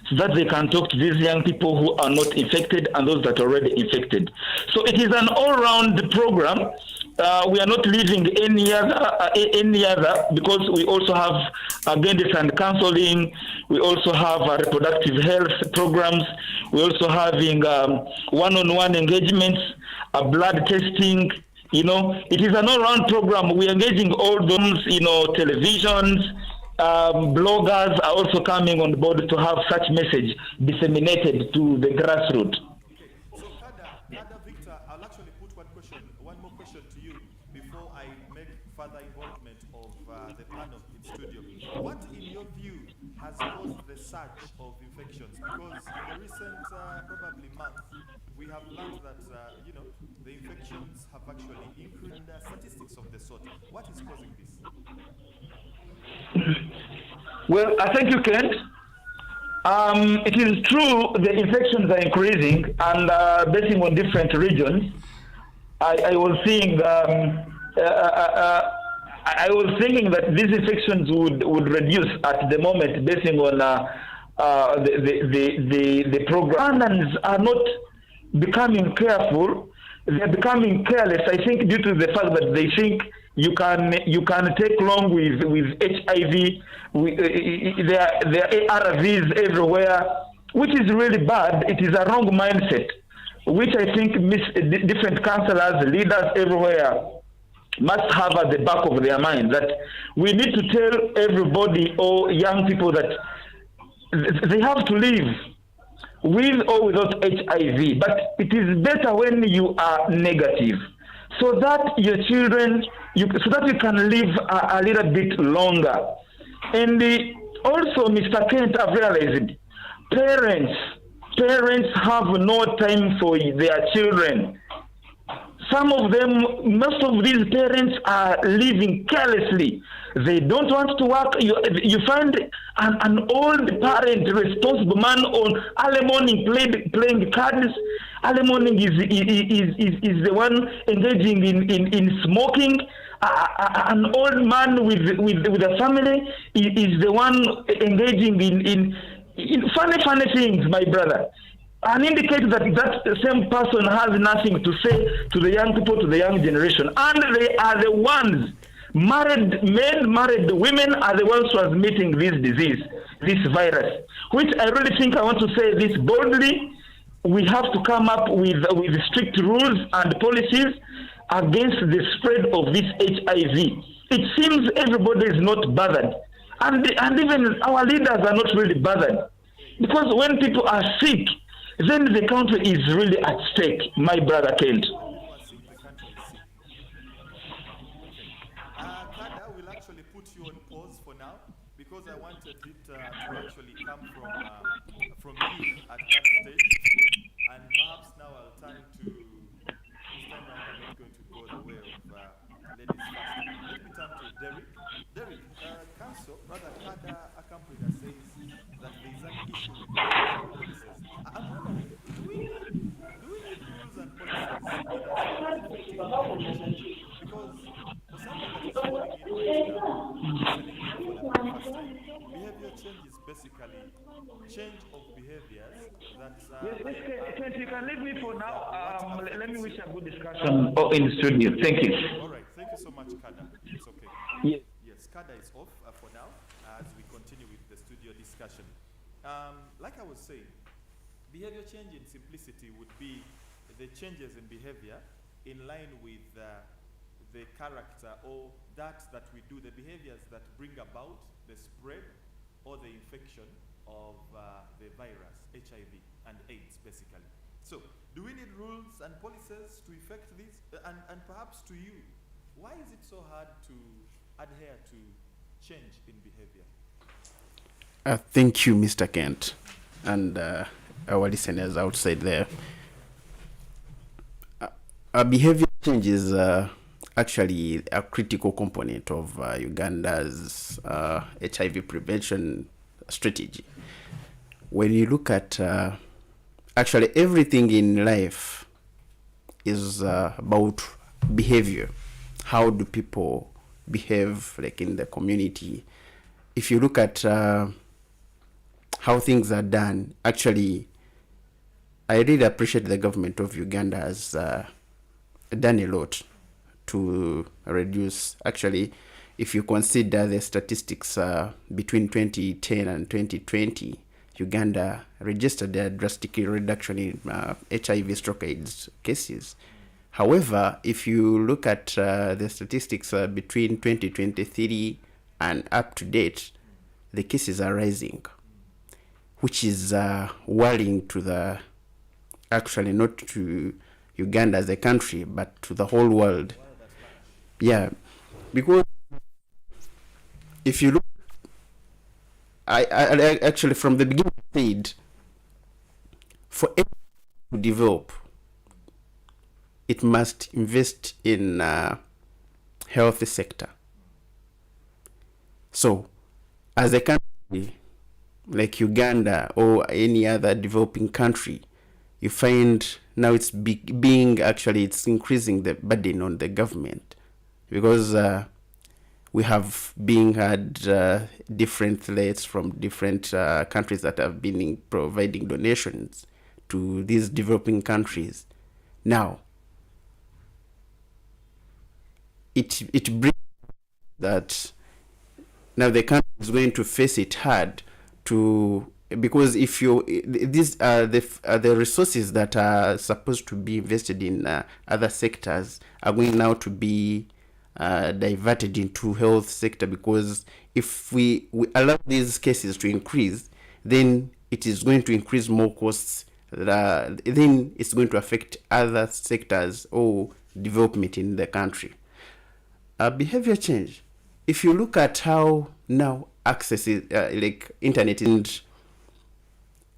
so that they can talk to these young people who are not infected and those that are already infected. So it is an all-round program. We are not leaving any other because we also have guidance and counseling. We also have reproductive health programs. We also having one-on-one engagements, blood testing. It is an all-round program. We are engaging all those, televisions, bloggers are also coming on board to have such message disseminated to the grassroots. Okay, so Kada Victor, I'll actually put one more question to you before I make further involvement of the panel in studio. What, in your view, has caused the surge of infections? Because in the recent probably month, we have learned that the infections have actually increased. And statistics of the sort. What is causing this? Well, I thank you, Kent. It is true the infections are increasing, and based on different regions, I was seeing. I was thinking that these infections would reduce at the moment, based on the programmers are not becoming careful. They are becoming careless. I think due to the fact that they think you can take long with HIV. There are ARVs everywhere, which is really bad. It is a wrong mindset, which I think different counselors, leaders everywhere must have at the back of their mind, that we need to tell everybody or young people that they have to live with or without HIV, but it is better when you are negative, so that your children, so that you can live a little bit longer. And also, Mr. Kent, I've realized parents have no time for their children. Some of them, most of these parents are living carelessly. They don't want to work. You find an old parent, responsible man, on early morning playing cards. Early morning is the one engaging in smoking. An old man with a family is the one engaging in funny things, my brother. And indicate that same person has nothing to say to the young people, to the young generation. And they are the ones, married men, married women, are the ones transmitting this disease, this virus. Which I really think I want to say this boldly. We have to come up with strict rules and policies against the spread of this HIV. It seems everybody is not bothered. And even our leaders are not really bothered. Because when people are sick, then the country is really at stake, my brother Kent. Kada will actually put you on pause for now, because I wanted it to actually come from you at that stage. And perhaps now I'll turn to, this time around I'm not going to go the way of ladies first. Let me turn to Derek. Derek, counsel, brother Kada accompanied us, says that there is an issue with policies. I'm wondering, do we need rules and policies in our relationship? Because for someone that is falling in right now, listening for the very first time, behavior change is basically change of behaviors that Yes, you can leave me for now. Let me wish a good discussion in the studio. Thank you. All right, thank you so much, Kada. It's okay. Yes, Kada is off for now as we continue with the studio discussion. Like I was saying, behavior change in simplicity would be the changes in behavior in line with the character or that we do, the behaviors that bring about the spread or the infection of the virus, HIV and AIDS, basically. So, do we need rules and policies to effect this? And perhaps to you, why is it so hard to adhere to change in behavior? Thank you, Mr. Kent, and our listeners outside there. Behavior change is actually a critical component of Uganda's HIV prevention strategy. When you look at actually everything in life is about behavior. How do people behave, like in the community? If you look at how how things are done, actually, I really appreciate the government of Uganda has done a lot to reduce. Actually, if you consider the statistics between 2010 and 2020, Uganda registered a drastic reduction in HIV stroke AIDS cases. However, if you look at the statistics between 2023 and up to date, the cases are rising, which is worrying to the, actually not to Uganda as a country, but to the whole world. Yeah, because if you look, I actually from the beginning said, for anyone to develop, it must invest in health sector. So, as a country like Uganda or any other developing country, you find now it's it's increasing the burden on the government, because we have had different threats from different countries that have been providing donations to these developing countries. Now, it brings that now the country is going to face it hard to, because if you these are the resources that are supposed to be invested in other sectors are going now to be diverted into health sector, because if we allow these cases to increase, then it is going to increase more costs. Then it's going to affect other sectors or development in the country. Behavior change. If you look at how now access is like internet, and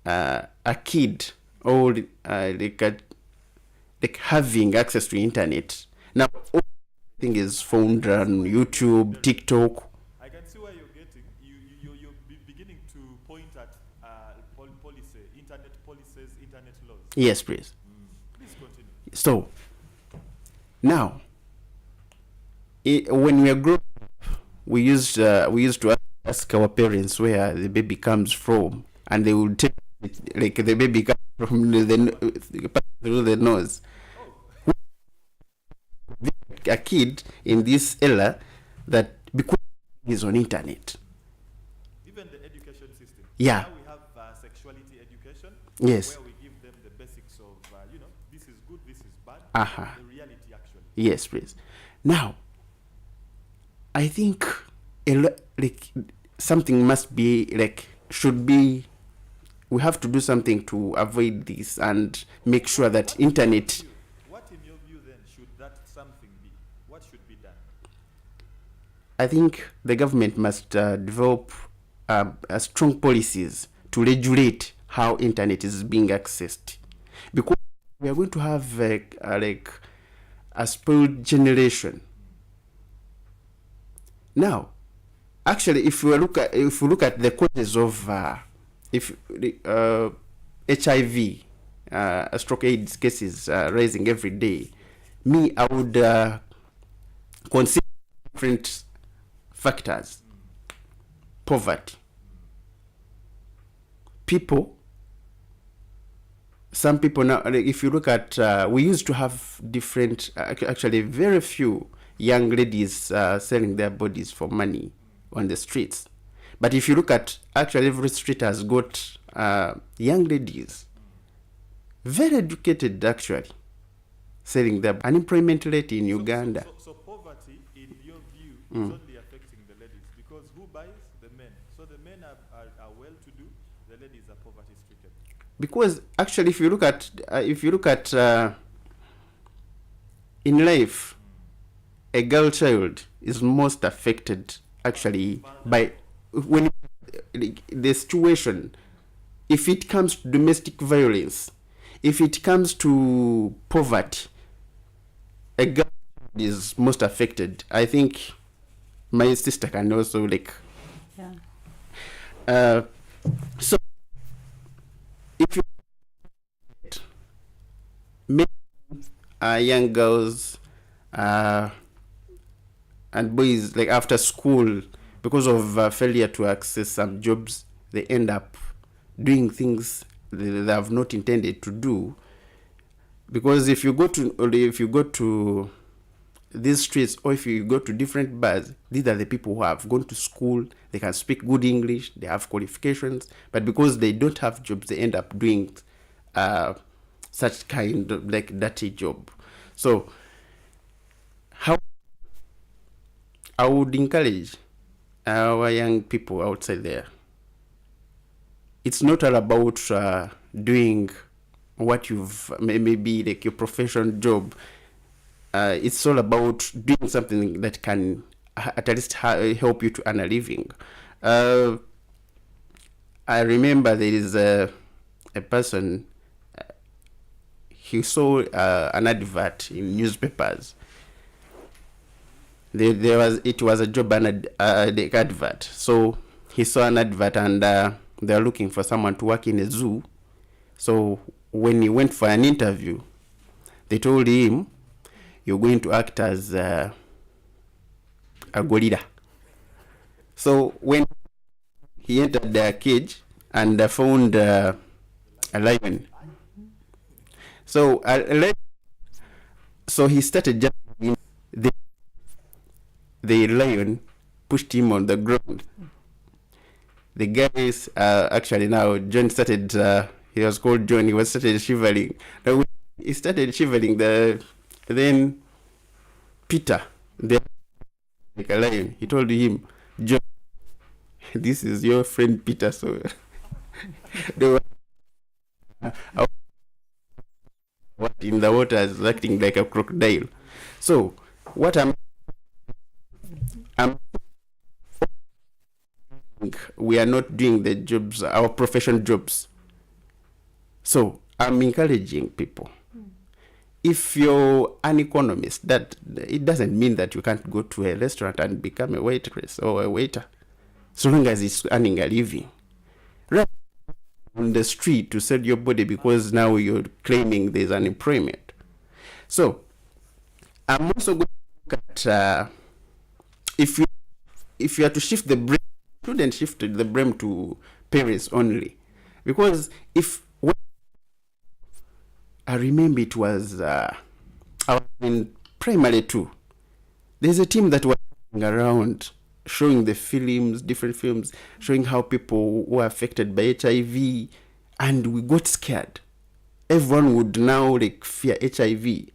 a kid or like having access to internet now, everything is found on YouTube, TikTok. I can see where you're getting. You're beginning to point at policy, internet policies, internet laws. Yes, please. Please continue. So now, when we are growing up, we used to ask our parents where the baby comes from, and they would tell it, like the baby comes from through the nose. A kid in this era, that because he's on internet. Even the education system. Yeah. Now we have sexuality education. Yes. Where we give them the basics of, this is good, this is bad. The reality actually. Yes, please. Now, I think something must be we have to do something to avoid this and make sure that internet. What in your view then should that something be? What should be done? I think the government must develop strong policies to regulate how internet is being accessed, because we are going to have a spoiled generation. Now, actually, if we look at the causes of HIV, stroke AIDS cases rising every day, I would consider different factors. Poverty. Some people now, if you look at, we used to have different, actually very few young ladies selling their bodies for money on the streets. But if you look at, actually every street has got young ladies, very educated actually, selling their unemployment rate in Uganda. So poverty, in your view, is only affecting the ladies, because who buys? The men. So the men are well-to-do, the ladies are poverty-stricken. Because actually, if you look at in life, a girl child is most affected actually by when the situation. If it comes to domestic violence, if it comes to poverty, a girl is most affected. I think my sister can also so if you many young girls and boys, after school, because of failure to access some jobs, they end up doing things they have not intended to do. Because if you go to these streets, or if you go to different bars, these are the people who have gone to school, they can speak good English, they have qualifications, but because they don't have jobs, they end up doing such kind of like dirty job. So how I would encourage our young people outside there, it's not all about doing what you've maybe like your professional job. It's all about doing something that can at least help you to earn a living. I remember there is a person, he saw an advert in newspapers. It was a job advert. So he saw an advert, and they are looking for someone to work in a zoo. So when he went for an interview, they told him, you're going to act as a gorilla. So when he entered the cage and found a lion, so he started jumping. The lion pushed him on the ground. The guys actually now John started. He was called John. He started shivering. Now he started shivering. Then Peter, like a lion, he told him, John, this is your friend Peter. So they were in the waters acting like a crocodile. So what we are not doing the jobs, our professional jobs. So I'm encouraging people. If you're an economist, that it doesn't mean that you can't go to a restaurant and become a waitress or a waiter, so long as it's earning a living. Right on the street to sell your body because now you're claiming there's unemployment. So I'm also going to look at if you are to shift the blame, shouldn't shift the blame to parents only, because I remember it was I was in primary 2. There's a team that was around showing the films, different films, showing how people were affected by HIV, and we got scared. Everyone would now like fear HIV,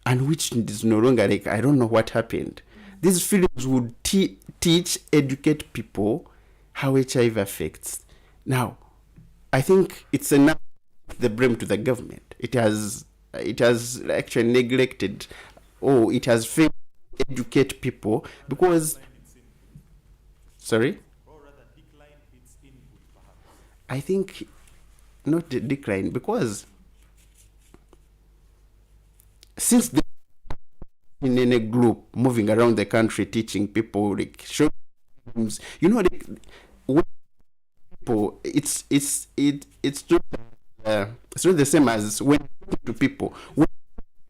and which is no longer like, I don't know what happened. These films would teach, educate people how HIV affects. Now, I think it's enough the blame to the government. It has actually neglected, or it has failed to educate people because, sorry? Or rather decline its input, perhaps. I think not the decline, because since they in a group moving around the country teaching people, like showing, like when people, it's not the same as when to people. When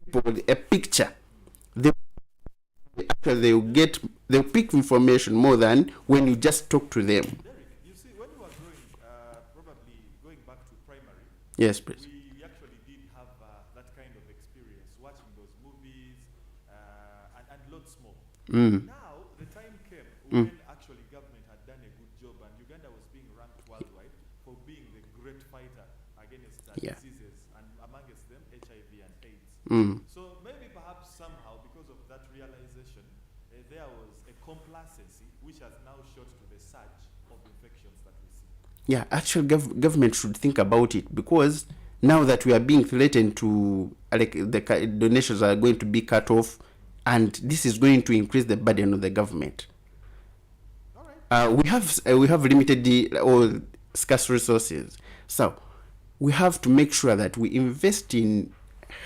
people a picture, they'll pick information more than when you just talk to them. Derek, you see, when you were probably going back to primary, yes, please. we actually did have that kind of experience, watching those movies and lots more. Now, the time came when actually government had done a good job, and Uganda was being ranked worldwide for being the great fighter against diseases, and amongst them HIV and AIDS. So maybe perhaps somehow, because of that realization, there was a complacency which has now shot to the surge of infections that we see. Yeah, actually government should think about it, because now that we are being threatened to, like, the donations are going to be cut off, and this is going to increase the burden of the government. All right. We have limited or scarce resources, so we have to make sure that we invest in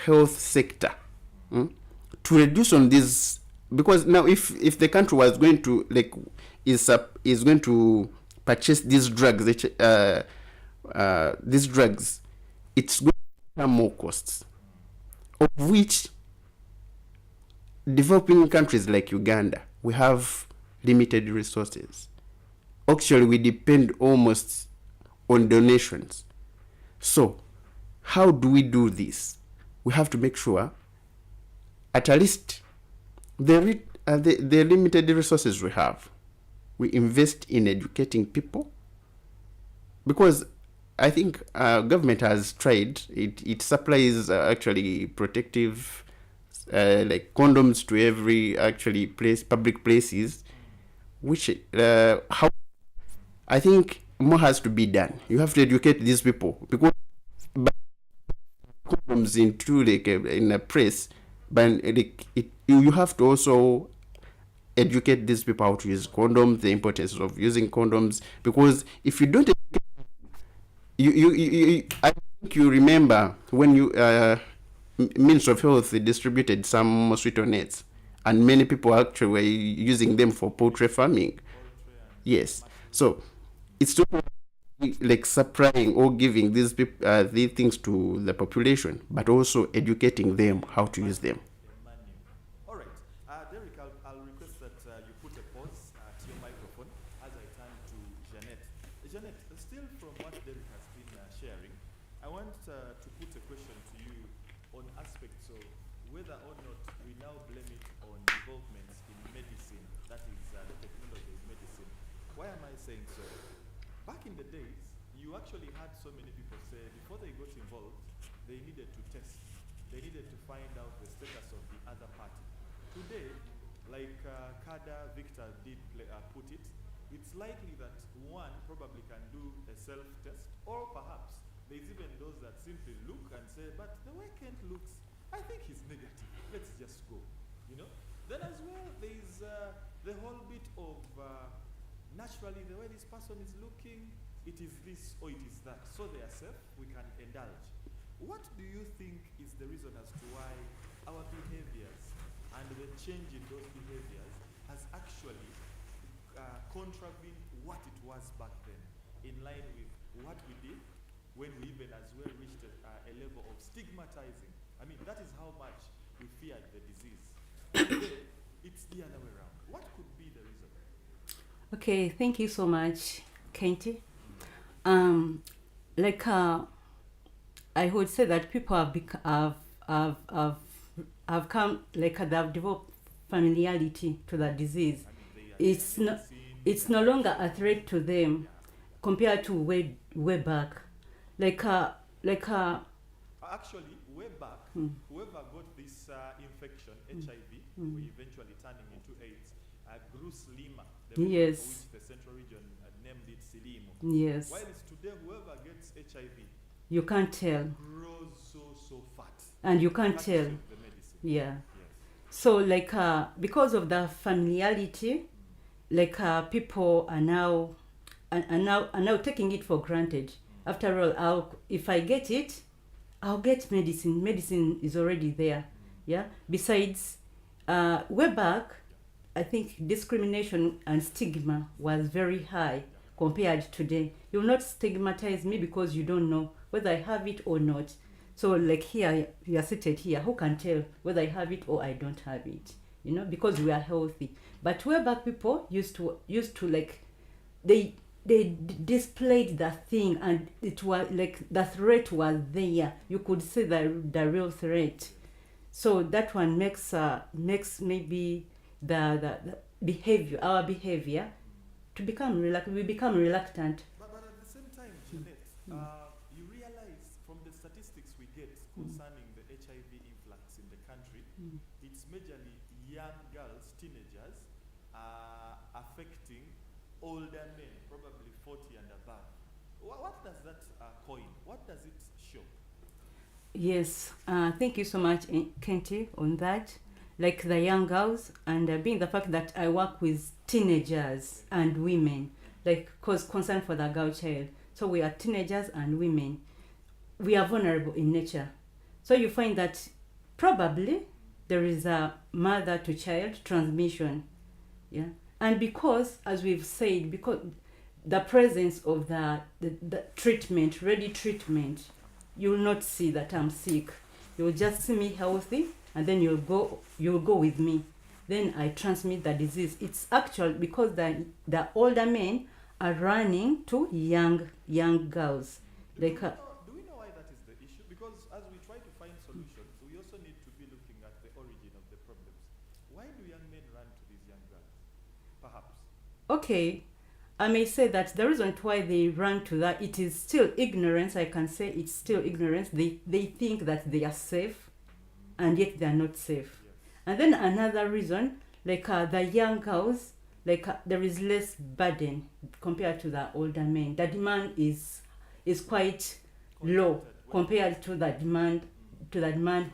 health sector to reduce on this, because now if the country was going to is going to purchase these drugs, it's going to have more costs, of which developing countries like Uganda, we have limited resources. Actually, we depend almost on donations. So, how do we do this? We have to make sure, at least the limited resources we have, we invest in educating people, because I think government has tried. It supplies actually protective, like condoms to every actually public places, which how I think more has to be done. You have to educate these people, because condoms into like in a press, but like you have to also educate these people how to use condoms, the importance of using condoms, because if you don't, I think you remember when you Minister of Health distributed some mosquito nets, and many people actually were using them for poultry farming. Yes, so it's not like supplying or giving these people these things to the population, but also educating them how to use them. All right. Derek, I'll request that you put a pause to your microphone as I turn to Jeanette. Jeanette, still from what Derek has been sharing, I want to put a question to you on aspects of whether or not we now blame it on developments in medicine, that is the technology of medicine. Why am I saying so? Back in the days, you actually had so many people say before they got involved, they needed to test. They needed to find out the status of the other party. Today, like Kada Victor did put it, it's likely that one probably can do a self-test, or perhaps there's even those that simply look and say, but the way Kent looks, I think he's negative. Let's just go. You know? Then as well, there's the whole bit of naturally the way this person is looking, it is this or it is that. So they are safe, we can indulge. What do you think is the reason as to why our behaviors and the change in those behaviors has actually contravened what it was back then, in line with what we did when we even as well reached a level of stigmatizing? I mean, that is how much we feared the disease. Today, it's the other way around. What could be the reason? Okay, thank you so much, Kenty. I would say that people have come, like they have developed familiarity to the disease. It's no longer a threat to them compared to way back. Actually, way back, whoever got this infection, HIV, eventually turning into AIDS, grew slimmer. Yes. For which the central region named it Silimo. Yes. While it's today, whoever gets HIV, you can't tell, grows so fat. and you can't tell. The medicine. Yeah. Yes. So because of the familiarity, people are now taking it for granted. After all, if I get it, I'll get medicine. Medicine is already there. Yeah. Besides, way back, I think discrimination and stigma was very high compared to today. You will not stigmatize me because you don't know whether I have it or not. So like here, you are seated here, who can tell whether I have it or I don't have it? You know, because we are healthy. But way back, people used to like, they displayed the thing, and it was like the threat was there. You could see the real threat. So that one makes maybe the behavior, our behavior, to become we become reluctant. But at the same time, Jeanette, you realize from the statistics we get concerning the HIV influx in the country, it's majorly young girls, teenagers, affecting older men, probably 40 and above. What does that coin? What does it show? Yes, thank you so much, Kenty, on that. Like the young girls, and being the fact that I work with teenagers and women, like cause concern for the girl child. So we are teenagers and women. We are vulnerable in nature. So you find that probably there is a mother to child transmission. Yeah. And because, as we've said, because the presence of the treatment, ready treatment, you will not see that I'm sick. You will just see me healthy, and then you'll go with me. Then I transmit the disease. It's actual because the older men are running to young girls. Like Do we know why that is the issue? Because as we try to find solutions, we also need to be looking at the origin of the problems. Why do young men run to these young girls? Perhaps. okay, I may say that the reason why they run to that, it is still ignorance. I can say it's still ignorance. They think that they are safe, and yet they are not safe. Yes. And then another reason, like the young girls, like there is less burden compared to the older men. The demand is quite low compared to the demand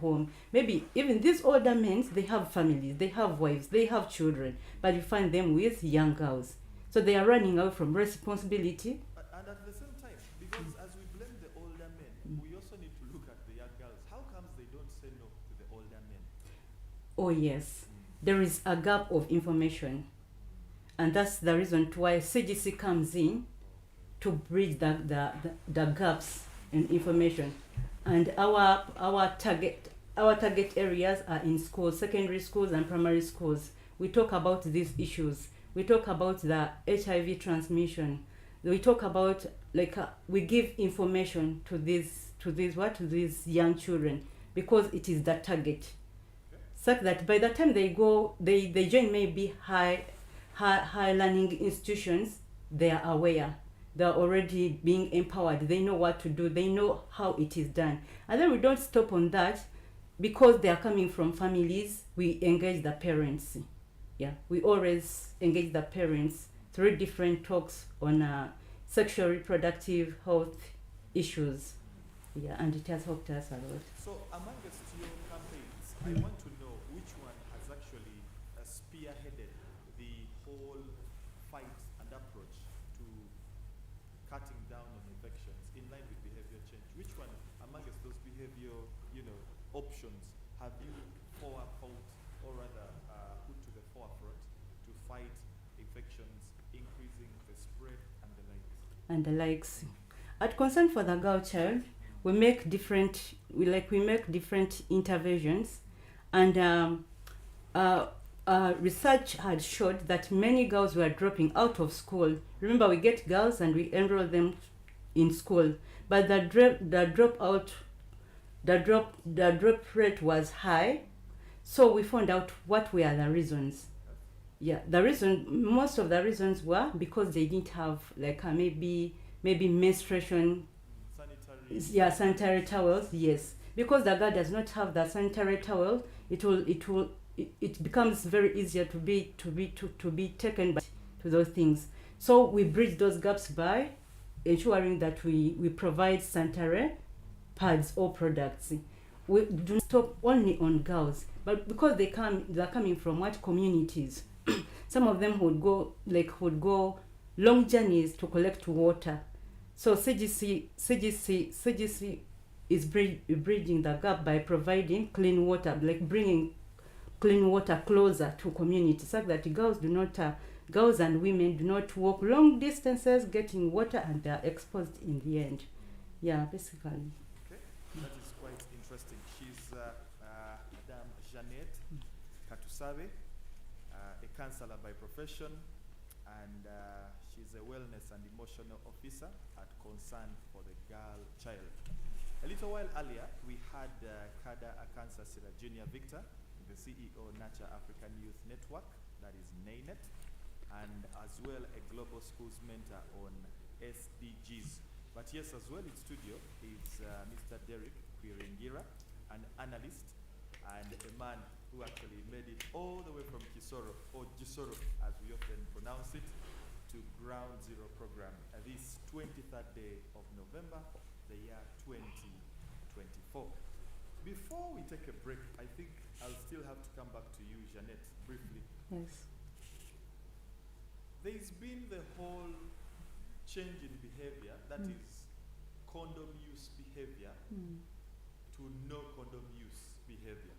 home. Maybe even these older men, they have families, they have wives, they have children, but you find them with young girls. So they are running out from responsibility. And at the same time, because as we blame the older men, we also need to look at the young girls. How comes they don't say no to the older men? Oh yes, there is a gap of information, and that's the reason why CGC comes in to bridge the gaps in information. And our target areas are in schools, secondary schools and primary schools. We talk about these issues. We talk about the HIV transmission. We talk about we give information to these young children, because it is the target, such that by the time they join maybe high learning institutions, they are aware. They're already being empowered. They know what to do. They know how it is done. And then we don't stop on that, because they are coming from families. We engage the parents. Yeah, we always engage the parents through different talks on sexual reproductive health issues. Yeah, and it has helped us a lot. So amongst your campaigns, I want to know which one has actually spearheaded the whole fight and approach to cutting down on infections in line with behavior change. Which one amongst those behavior, options have you fought, or rather put to the forefront to fight infections, increasing the spread and the likes? And the likes. At Concern for the Girl Child, we make different interventions, and research had showed that many girls were dropping out of school. Remember, we get girls and we enroll them in school, but the drop rate was high. So we found out what were the reasons. Yeah, most of the reasons were because they didn't have maybe menstruation. Sanitary towels. Yes, because the girl does not have the sanitary towel, it becomes very easier to be taken by to those things. So we bridge those gaps by ensuring that we provide sanitary pads or products. We do not stop only on girls, but because they're coming from what communities. Some of them would go long journeys to collect water. So CGC is bridging the gap by providing clean water, bringing clean water closer to communities, so that girls and women do not walk long distances getting water, and they are exposed in the end. Yeah, basically. Okay, that is quite interesting. She's Madame Jeanette Katusabe, a counselor by profession, and she's a wellness and emotional officer at Concern for the Girl Child. A little while earlier, we had Kada Akansa Sira Junior Victor, the CEO Nurture African Youth Network, that is NAYNET, and as well a global schools mentor on SDGs. But yes, as well in studio is Mr. Derek Kwiringira, an analyst and a man who actually made it all the way from Kisoro, or Gisoro as we often pronounce it, to Ground Zero program this 23rd day of November, the year 2024. Before we take a break, I think I'll still have to come back to you, Jeanette, briefly. Yes. There's been the whole change in behavior, that is condom use behavior to no condom use behavior,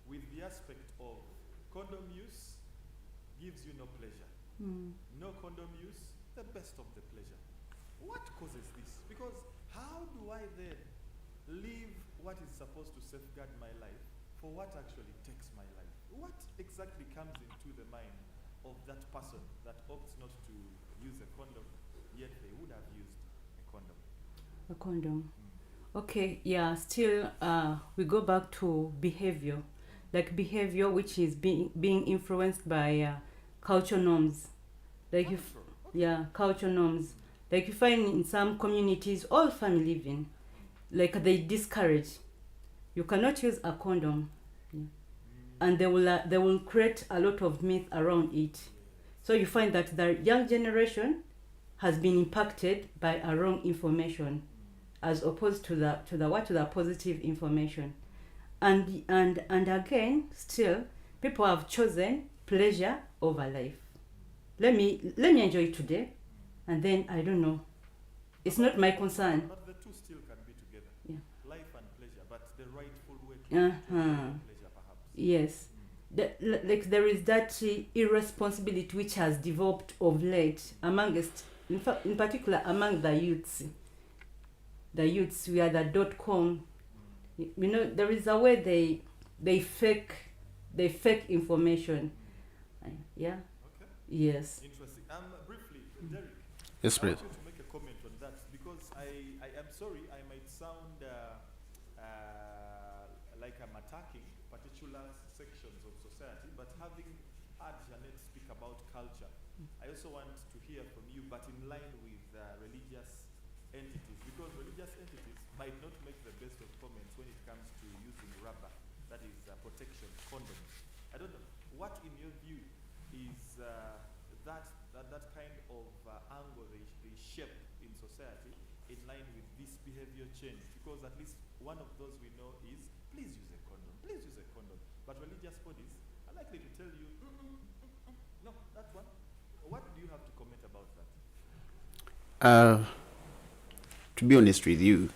with the aspect of condom use gives you no pleasure. No condom use, the best of the pleasure. What causes this? Because how do I then leave what is supposed to safeguard my life for what actually takes my life? What exactly comes into the mind of that person that opts not to use a condom, yet they would have used a condom. A condom. Okay, yeah, still we go back to behavior. Like behavior which is being influenced by cultural norms. Like if Culture. Okay. yeah, cultural norms. Like you find in some communities all family living, like they discourage. You cannot use a condom. Yeah. And they will create a lot of myth around it. So you find that the young generation has been impacted by a wrong information as opposed to the positive information. And again, still people have chosen pleasure over life. Let me enjoy it today, and then I don't know. It's not my concern. But the two still can be together. Yeah. Life and pleasure, but the rightful way to enjoy pleasure, perhaps. Yes. Like there is that irresponsibility which has developed of late amongst, in particular among the youths. The youths, we are the .com. You know, there is a way they fake information. Yeah. Okay. Yes. Interesting. Briefly, Derek. Yes, I please. want you to make a comment on that because I am sorry I might sound like I'm attacking particular sections of society, but having heard Jeanette speak about culture, I also want to hear from you, but in line with religious entities, because religious entities might not make the best of comments when it comes to using rubber, that is protection, condoms. I don't know, what in your view is that kind of angle they shape in society in line with this behavior change? Because at least one of those we know is, please use a condom, please use a condom. But religious bodies are likely to tell you, no, that one. What do you have to comment about that? To be honest with you,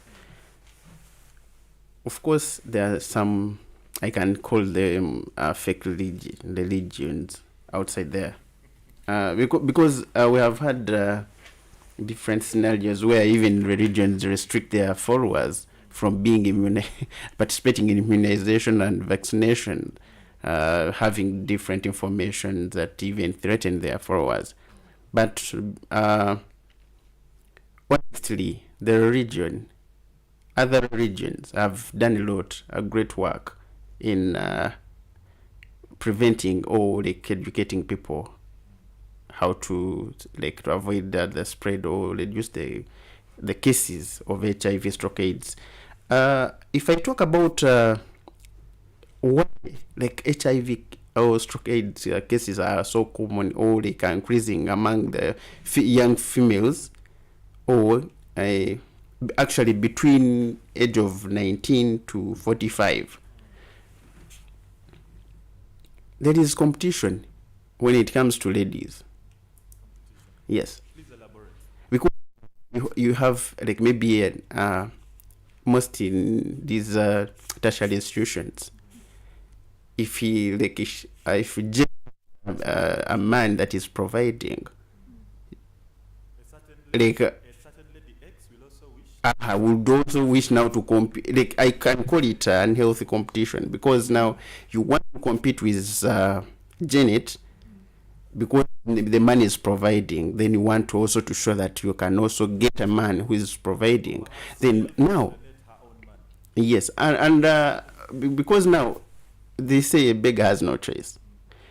of course, there are some, I can call them fake religions outside there. Because we have had different scenarios where even religions restrict their followers from being participating in immunization and vaccination, having different information that even threaten their followers. But honestly, other religions have done a great work in preventing or educating people how to avoid the spread or reduce the cases of HIV/AIDS. If I talk about why HIV or stroke AIDS cases are so common or are increasing among the young females, or actually between age of 19 to 45, there is competition when it comes to ladies. Yes. Please elaborate. Because you have maybe most in these tertiary institutions, if he if a man that is providing, A certain lady X will also wish. I would also wish now to compete. I can call it unhealthy competition, because now you want to compete with Janet because the man is providing. Then you want to also to show that you can also get a man who is providing. Then now, Her own man. yes, and because now they say a beggar has no choice,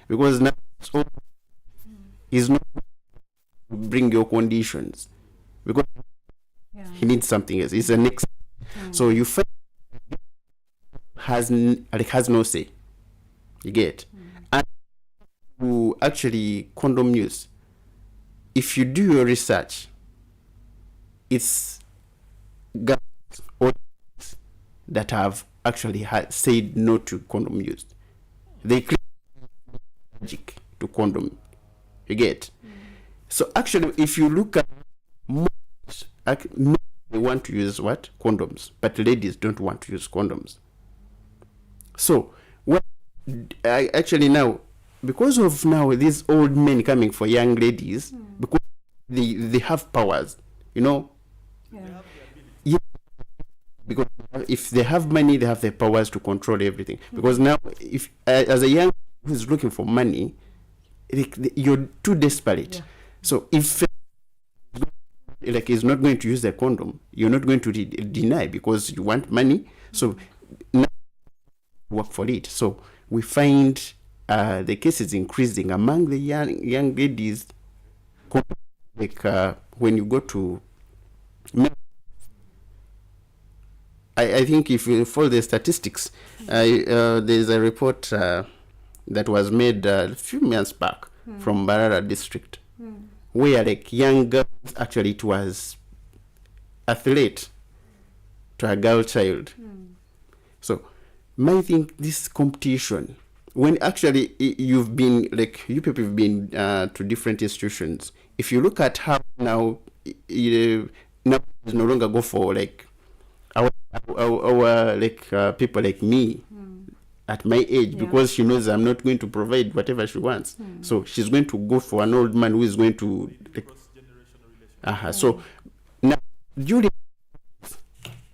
because now he's not bring your conditions because he needs something else. It's the next. So you find has no say. You get, and to actually condom use. If you do your research, it's governments or that have actually said no to condom use. They claim allergic to condom. You get. So actually, if you look at most, they want to use what? Condoms, but ladies don't want to use condoms. So what? Actually now, because of now these old men coming for young ladies, because they have powers, you know. They have the ability. Yeah, because if they have money, they have the powers to control everything. Because now, if as a young who's looking for money, you're too desperate. Yeah. So if like is not going to use the condom, you're not going to deny because you want money. So now work for it. So we find the cases increasing among the young ladies. Like when you go to men, I think if you follow the statistics, there's a report that was made a few months back from Barara district, where like young girls, actually it was a threat to a girl child. So I think this competition, when actually you've been, like you people have been to different institutions, if you look at how now, now no longer go for like our like people like me at my age, because she knows I'm not going to provide whatever she wants. So she's going to go for an old man who is going to like, so now during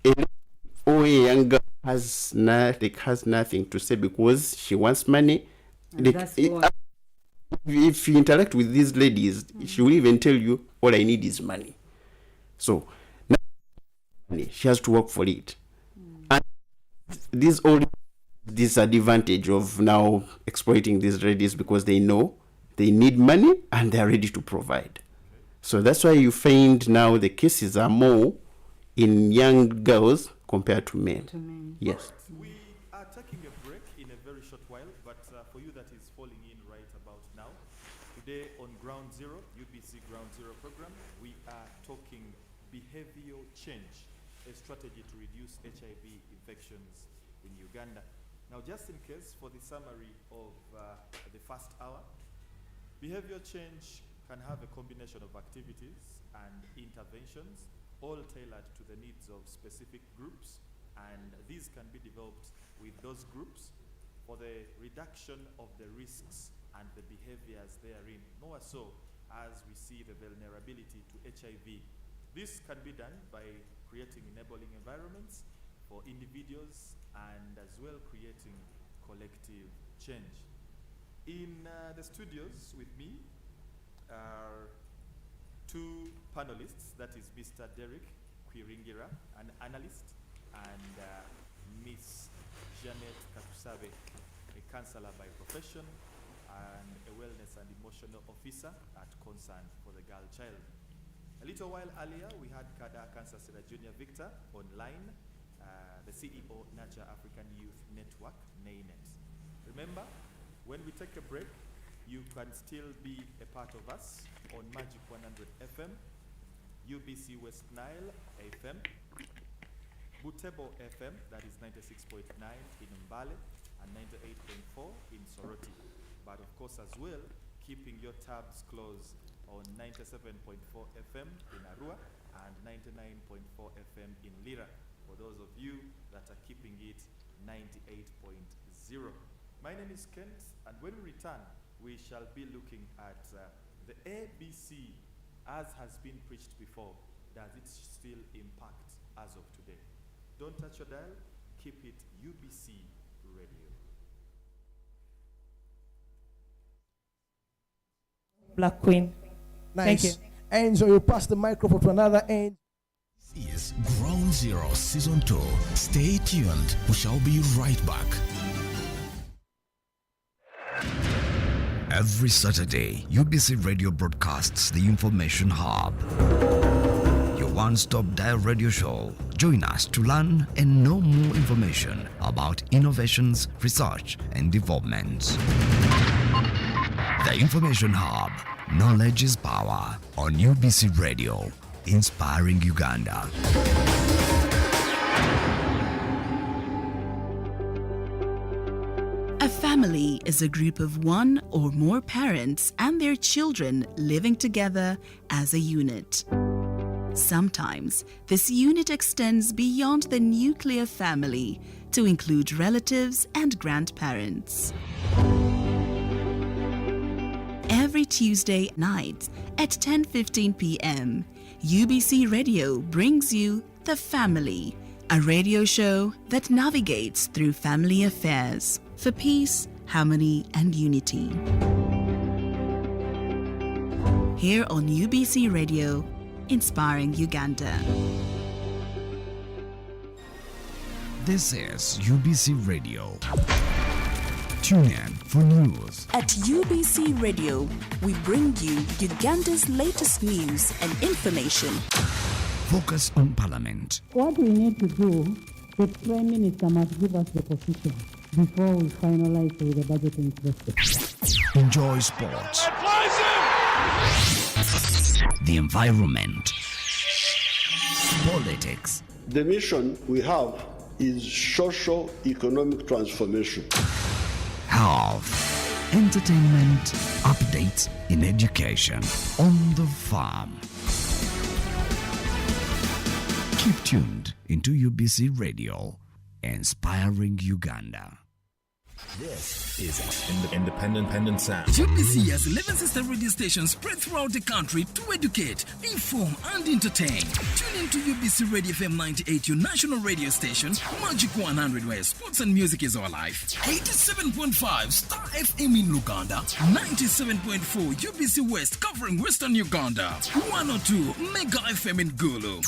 a young girl has nothing to say because she wants money. Like, if you interact with these ladies, she will even tell you, all I need is money. So now she has to work for it. And this old disadvantage of now exploiting these ladies because they know they need money and they're ready to provide. So that's why you find now the cases are more in young girls compared to men. Yes. We are taking a break in a very short while, but for you that is falling in right about now, today on Ground Zero, UBC Ground Zero program, we are talking behavioral change, a strategy to reduce HIV infections in Uganda. Now, just in case, for the summary of the first hour, behavioral change can have a combination of activities and interventions, all tailored to the needs of specific groups, and these can be developed with those groups for the reduction of the risks and the behaviors therein, more so as we see the vulnerability to HIV. This can be done by creating enabling environments for individuals and as well creating collective change. In the studios with me are two panelists, that is Mr. Derek Kwiringira, an analyst, and Miss Janet Katusabe, a counselor by profession and a wellness and emotional officer at Concern for the Girl Child. A little while earlier, we had Kada Cancer Center Junior Victor online, the CEO, Nurture African Youth Network, NAINET. Remember, when we take a break, you can still be a part of us on Magic 100 FM, UBC West Nile FM, Butebo FM, that is 96.9 in Mbale and 98.4 in Soroti. But of course as well, keeping your tabs closed on 97.4 FM in Arua and 99.4 FM in Lira, for those of you that are keeping it 98.0. My name is Kent, and when we return, we shall be looking at the ABC as has been preached before. Does it still impact as of today? Don't touch your dial, keep it UBC Radio. Black Queen. Nice. Thank you. Angel, you pass the microphone to another end. This is Ground Zero Season 2. Stay tuned. We shall be right back. Every Saturday, UBC Radio broadcasts the Information Hub, your one-stop dial radio show. Join us to learn and know more information about innovations, research, and developments. The Information Hub, knowledge is power, on UBC Radio, inspiring Uganda. A family is a group of one or more parents and their children living together as a unit. Sometimes this unit extends beyond the nuclear family to include relatives and grandparents. Every Tuesday night at 10:15 p.m., UBC Radio brings you The Family, a radio show that navigates through family affairs for peace, harmony, and unity. Here on UBC Radio, inspiring Uganda. This is UBC Radio. Tune in for news. At UBC Radio, we bring you Uganda's latest news and information. Focus on Parliament. What we need to do, the Prime Minister must give us the position before we finalize with the budgeting process. Enjoy sports. The environment. Politics. The mission we have is socio-economic transformation. Health. Entertainment. Updates in education. On the farm. Keep tuned into UBC Radio, inspiring Uganda. This is Independent Sound. UBC has 11 sister radio stations spread throughout the country to educate, inform, and entertain. Tune in to UBC Radio FM 98, your national radio station, Magic 100, where sports and music is our life. 87.5 Star FM in Uganda, 97.4 UBC West covering Western Uganda, 102 Mega FM in Gulu,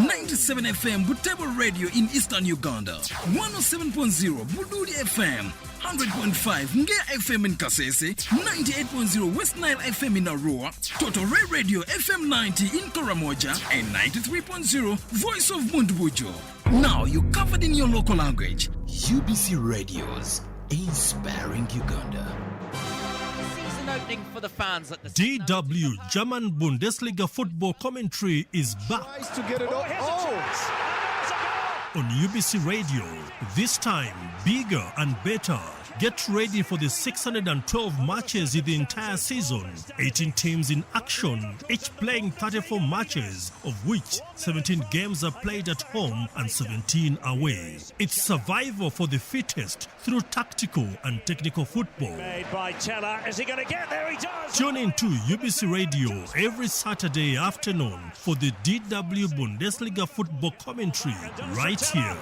97 FM Butebo Radio in Eastern Uganda, 107.0 Bududi FM, 100.5 Nge FM in Kasese, 98.0 West Nile FM in Arua, Total Ray Radio FM 90 in Karamoja, and 93.0 Voice of Mundbujo. Now you're covered in your local language. UBC Radios, inspiring Uganda. Season opening for the fans at the DW German Bundesliga football commentary is back. To get it On UBC Radio, this time bigger and better. Get ready for the 612 matches in the entire season. 18 teams in action, each playing 34 matches, of which 17 games are played at home and 17 away. It's survival for the fittest through tactical and technical football. Made by Teller. Is he going to get there? He does! Tune in to UBC Radio every Saturday afternoon for the DW Bundesliga football commentary right here.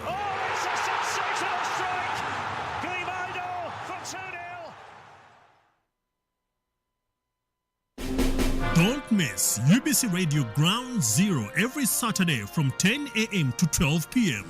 Don't miss UBC Radio Ground Zero every Saturday from 10 a.m. to 12 p.m.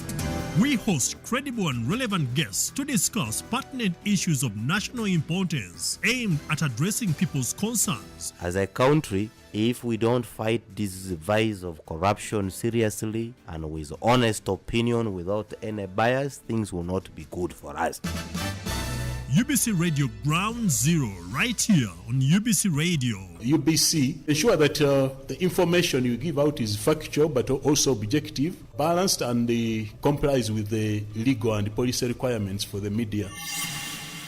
We host credible and relevant guests to discuss pertinent issues of national importance aimed at addressing people's concerns. As a country, if we don't fight this vice of corruption seriously and with honest opinion without any bias, things will not be good for us. UBC Radio Ground Zero, right here on UBC Radio. UBC, ensure that the information you give out is factual but also objective, balanced, and complies with the legal and policy requirements for the media.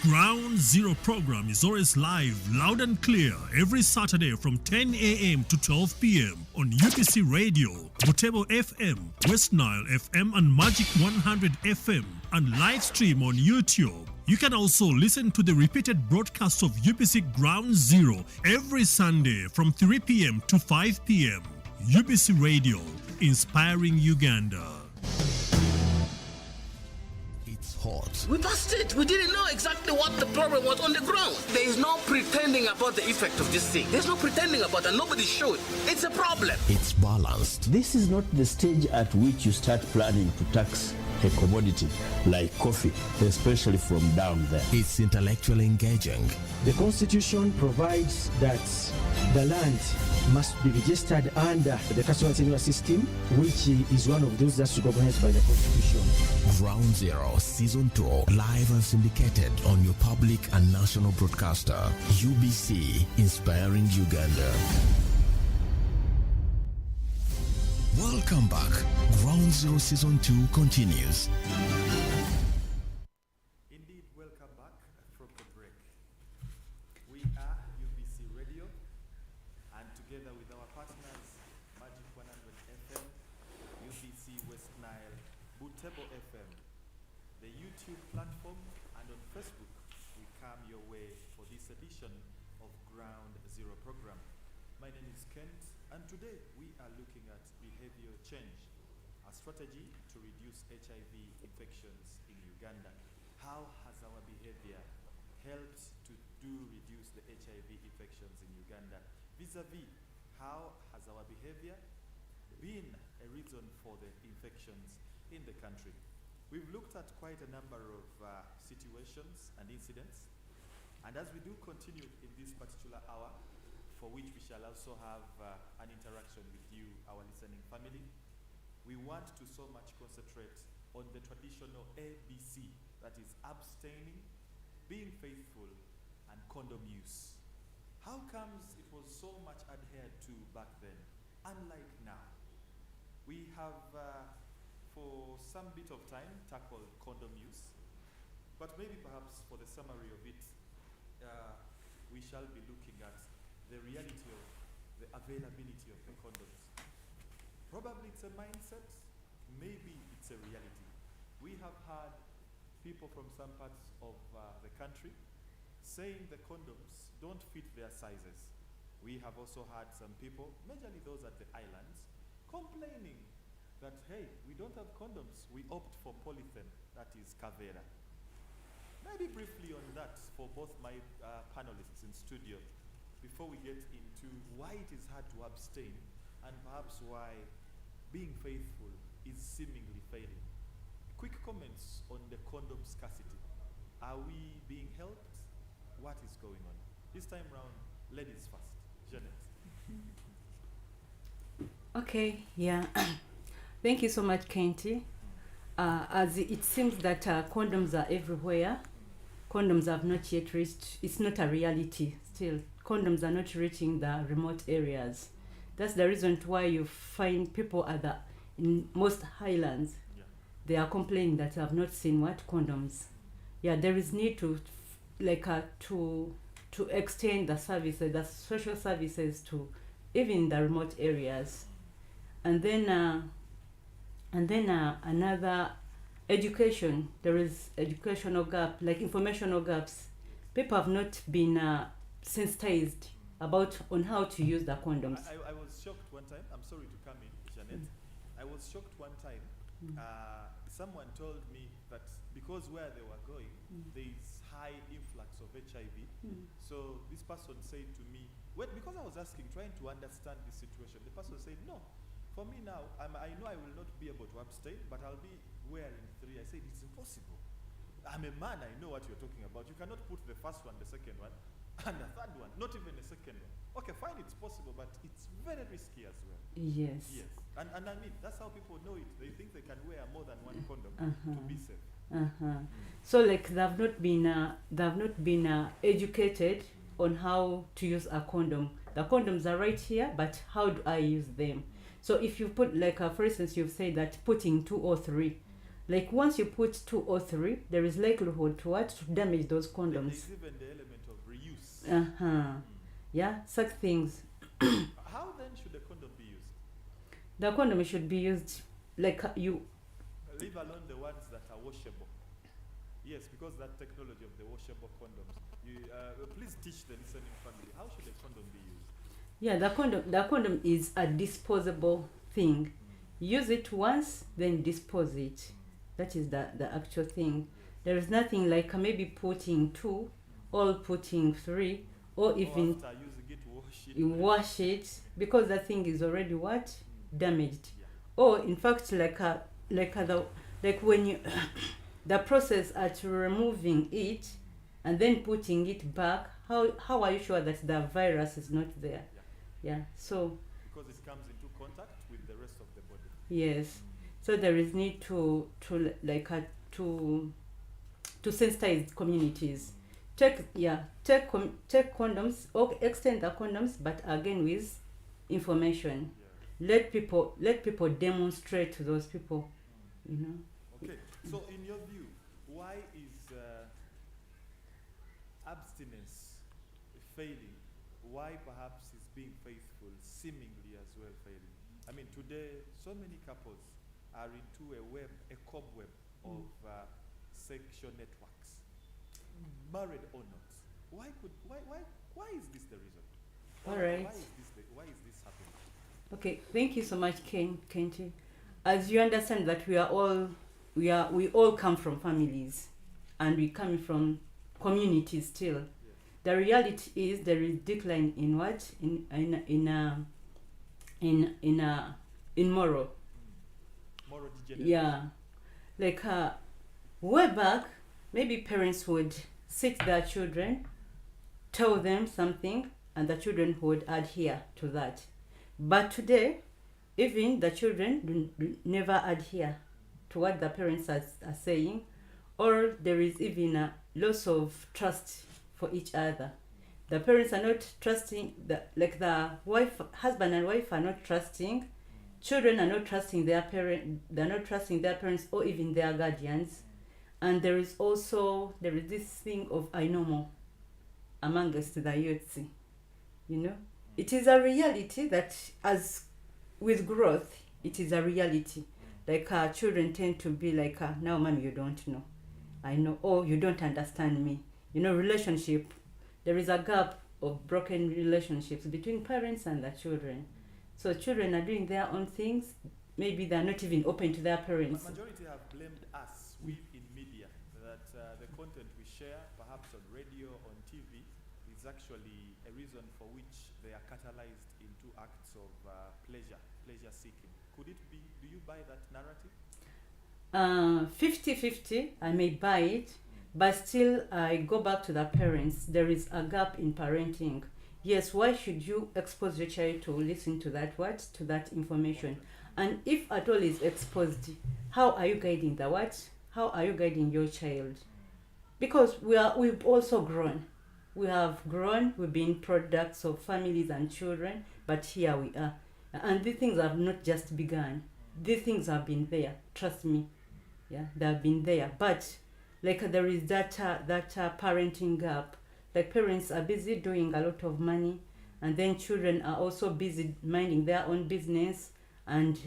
Ground Zero program is always live, loud and clear, every Saturday from 10 a.m. to 12 p.m. on UBC Radio, Butebo FM, West Nile FM, and Magic 100 FM, and live stream on YouTube. You can also listen to the repeated broadcast of UBC Ground Zero every Sunday from 3 p.m. to 5 p.m. UBC Radio, inspiring Uganda. It's hot. We passed it. We didn't know exactly what the problem was on the ground. There is no pretending about the effect of this thing. There's no pretending about it. Nobody showed. It's a problem. It's balanced. This is not the stage at which you start planning to tax a commodity like coffee, especially from down there. It's intellectually engaging. The Constitution provides that the land must be registered under the customer tenure system, which is one of those that's recognized by the Constitution. Ground Zero Season 2, live and syndicated on your public and national broadcaster, UBC, inspiring Uganda. Welcome back. Ground Zero Season 2 continues. Indeed, welcome back from the break. We are UBC Radio, and together with our partners, Magic 100 FM, UBC West Nile, Butebo FM, the YouTube platform, and on Facebook, we come your way for this edition of Ground Zero program. My name is Kent, and today we are looking at behavioral change, a strategy to reduce HIV infections in Uganda. How has our behavior helped to reduce the HIV infections in Uganda? Vis-a-vis, how has our behavior been a reason for the infections in the country. We've looked at quite a number of situations and incidents, and as we do continue in this particular hour, for which we shall also have an interaction with you, our listening family, we want to so much concentrate on the traditional ABC, that is abstaining, being faithful, and condom use. How comes it was so much adhered to back then, unlike now? We have, for some bit of time, tackled condom use, but maybe perhaps for the summary of it, we shall be looking at the reality of the availability of the condoms. Probably it's a mindset, maybe it's a reality. We have had people from some parts of the country saying the condoms don't fit their sizes. We have also had some people, majorly those at the islands, complaining that, hey, we don't have condoms, we opt for polythene, that is Kavera. Maybe briefly on that for both my panelists in studio, before we get into why it is hard to abstain and perhaps why being faithful is seemingly failing. Quick comments on the condom scarcity. Are we being helped? What is going on? This time round, ladies first. Janet. Okay, yeah. Thank you so much, Kenty. As it seems that condoms are everywhere, condoms have not yet reached, it's not a reality still. Condoms are not reaching the remote areas. That's the reason why you find people in most highlands, they are complaining that they have not seen what condoms. Yeah, there is need to extend the services, the social services to even the remote areas. And then another education, there is educational gap, like informational gaps. People have not been sensitized on how to use the condoms. I was shocked one time, I'm sorry to come in, Janet. I was shocked one time, someone told me that because where they were going, there is high influx of HIV. So this person said to me, because I was asking, trying to understand the situation, the person said, no, for me now, I know I will not be able to abstain, but I'll be wearing 3. I said, it's impossible. I'm a man, I know what you're talking about. You cannot put the first one, the second one, and the third one, not even the second one. Okay, fine, it's possible, but it's very risky as well. Yes. Yes. And I mean, that's how people know it. They think they can wear more than one condom to be safe. So like they've not been educated on how to use a condom. The condoms are right here, but how do I use them? So if you put for instance, you've said that putting 2 or 3, like once you put 2 or 3, there is likelihood to damage those condoms. There's even the element of reuse. Yeah, such things. How then should the condom be used? The condom should be used leave alone the ones that are washable. Yes, because that technology of the washable condoms. Please teach the listening family, how should a condom be used? Yeah, the condom is a disposable thing. Use it once, then dispose it. That is the actual thing. There is nothing like maybe putting 2 or putting 3 or even after using it, wash it because that thing is already damaged. Or in fact when you the process at removing it and then putting it back, how are you sure that the virus is not there? Yeah. So because it comes into contact with the rest of the body. Yes. So there is need to sensitize communities. Take condoms or extend the condoms, but again with information. Let people demonstrate to those people, Okay. So in your view, why is abstinence failing? Why perhaps is being faithful seemingly as well failing? I mean, today so many couples are into a cobweb of sexual networks, married or not. Why is this the reason? All right. Why is this happening? Okay, thank you so much, Kenty. As you understand that we all come from families, and we come from communities still. Yes. The reality is there is decline in in moral. Moral degeneration. Yeah, like way back, maybe parents would sit their children, tell them something, and the children would adhere to that. But today, even the children never adhere to what the parents are saying, or there is even a loss of trust for each other. The parents are not trusting, the husband and wife are not trusting, children are not trusting their they're not trusting their parents or even their guardians. And there is this thing of I know more amongst the youths. It is a reality that as with growth, it is a reality. Like children tend to be like, now mom, you don't know. I know, or you don't understand me. Relationship, there is a gap of broken relationships between parents and the children. So children are doing their own things. Maybe they're not even open to their parents. The majority have blamed us, we in media, that the content we share, perhaps on radio, on TV, is actually a reason for which they are catalyzed into acts of pleasure seeking. Could it be, do you buy that narrative? 50-50, I may buy it, but still I go back to the parents. There is a gap in parenting. Yes, why should you expose your child to listen to that information? And if at all is exposed, how are you guiding the what? How are you guiding your child? Because we've also grown. We have grown, we've been products of families and children, but here we are. And these things have not just begun. These things have been there, trust me. Yeah, they have been there. But like there is that parenting gap. Like parents are busy doing a lot of money, and then children are also busy minding their own business and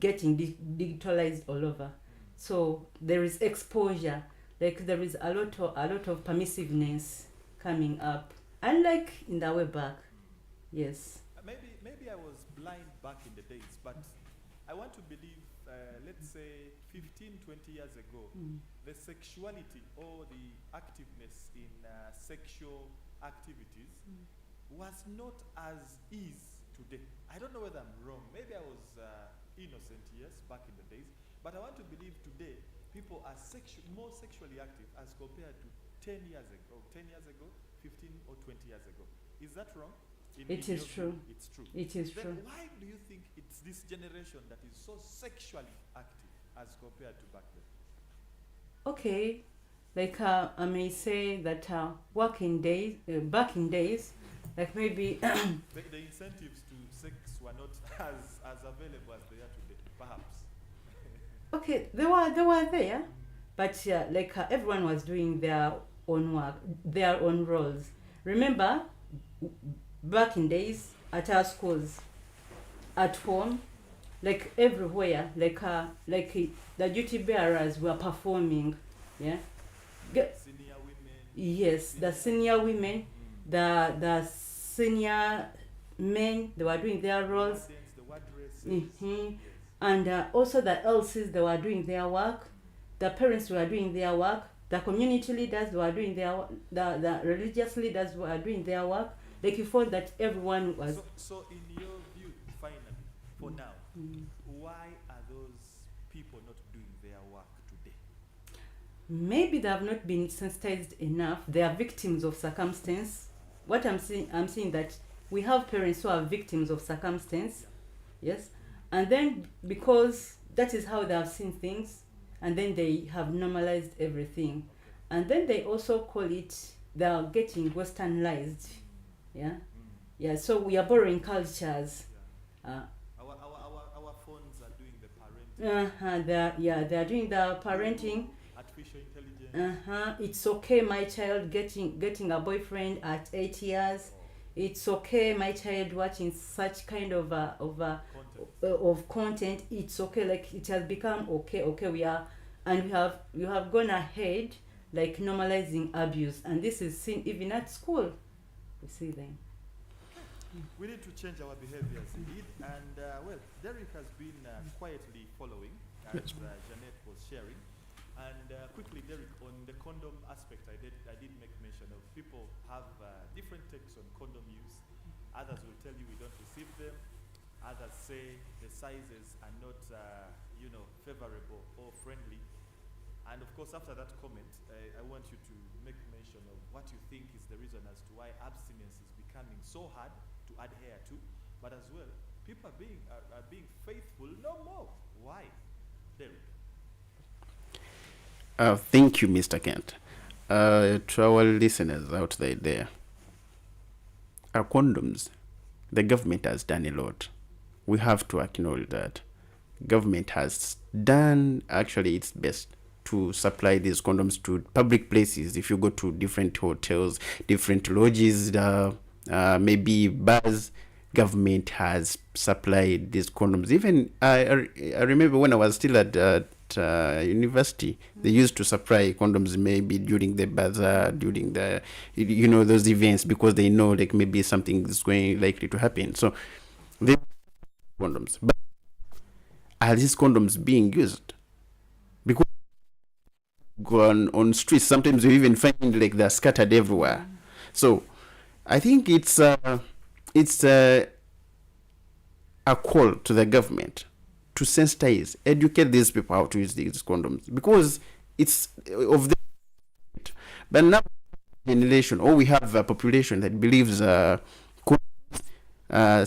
getting digitalized all over. So there is exposure. Like there is a lot of permissiveness coming up, unlike in the way back. Yes. Maybe I was blind back in the days, but I want to believe, let's say 15, 20 years ago, the sexuality or the activeness in sexual activities was not as is today. I don't know whether I'm wrong. Maybe I was innocent, yes, back in the days. But I want to believe today people are more sexually active as compared to 10 years ago, 15 or 20 years ago. Is that wrong? It is true. It's true. It is true. Why do you think it's this generation that is so sexually active as compared to back then? Okay, like I may say that back in days, like maybe the incentives to sex were not as available as they are today, perhaps. Okay, they were there, but like everyone was doing their own work, their own roles. Remember, back in days, at our schools, at home, like everywhere, like the duty bearers were performing, yeah. Senior women. Yes, the senior women, the senior men, they were doing their roles. And also the LCs, they were doing their work. The parents were doing their work. The community leaders were doing their work. The religious leaders were doing their work. Like you found that everyone was. So in your view, finally, for now, why are those people not doing their work today? Maybe they have not been sensitized enough. They are victims of circumstance. What I'm seeing that we have parents who are victims of circumstance, yes, and then because that is how they have seen things, and then they have normalized everything, and then they also call it, they are getting westernized. Yeah. So we are borrowing cultures. Our phones are doing the parenting. They are doing the parenting. Artificial intelligence. It's okay, my child getting a boyfriend at 8 years. It's okay, my child watching such kind of content. It's okay, like it has become okay. We have gone ahead, like normalizing abuse, and this is seen even at school. You see them. We need to change our behaviors indeed, and well, Derek has been quietly following as Jeanette was sharing. And quickly, Derek, on the condom aspect, I did make mention of people have different takes on condom use. Others will tell you we don't receive them. Others say the sizes are not, favorable or friendly. And of course, after that comment, I want you to make mention of what you think is the reason as to why abstinence is becoming so hard to adhere to, but as well, people are being faithful no more. Why? Derek. Thank you, Mr. Kent. To our listeners out there, our condoms, the government has done a lot. We have to acknowledge that government has done actually its best to supply these condoms to public places. If you go to different hotels, different lodges, maybe bars, government has supplied these condoms. Even I remember when I was still at university, they used to supply condoms maybe during the bazaar, during the those events, because they know like maybe something is likely to happen. So they condoms, but are these condoms being used? Because go on streets, sometimes you even find like they're scattered everywhere. So I think it's a call to the government to sensitize, educate these people how to use these condoms, because it's of the. But now generation, or we have a population that believes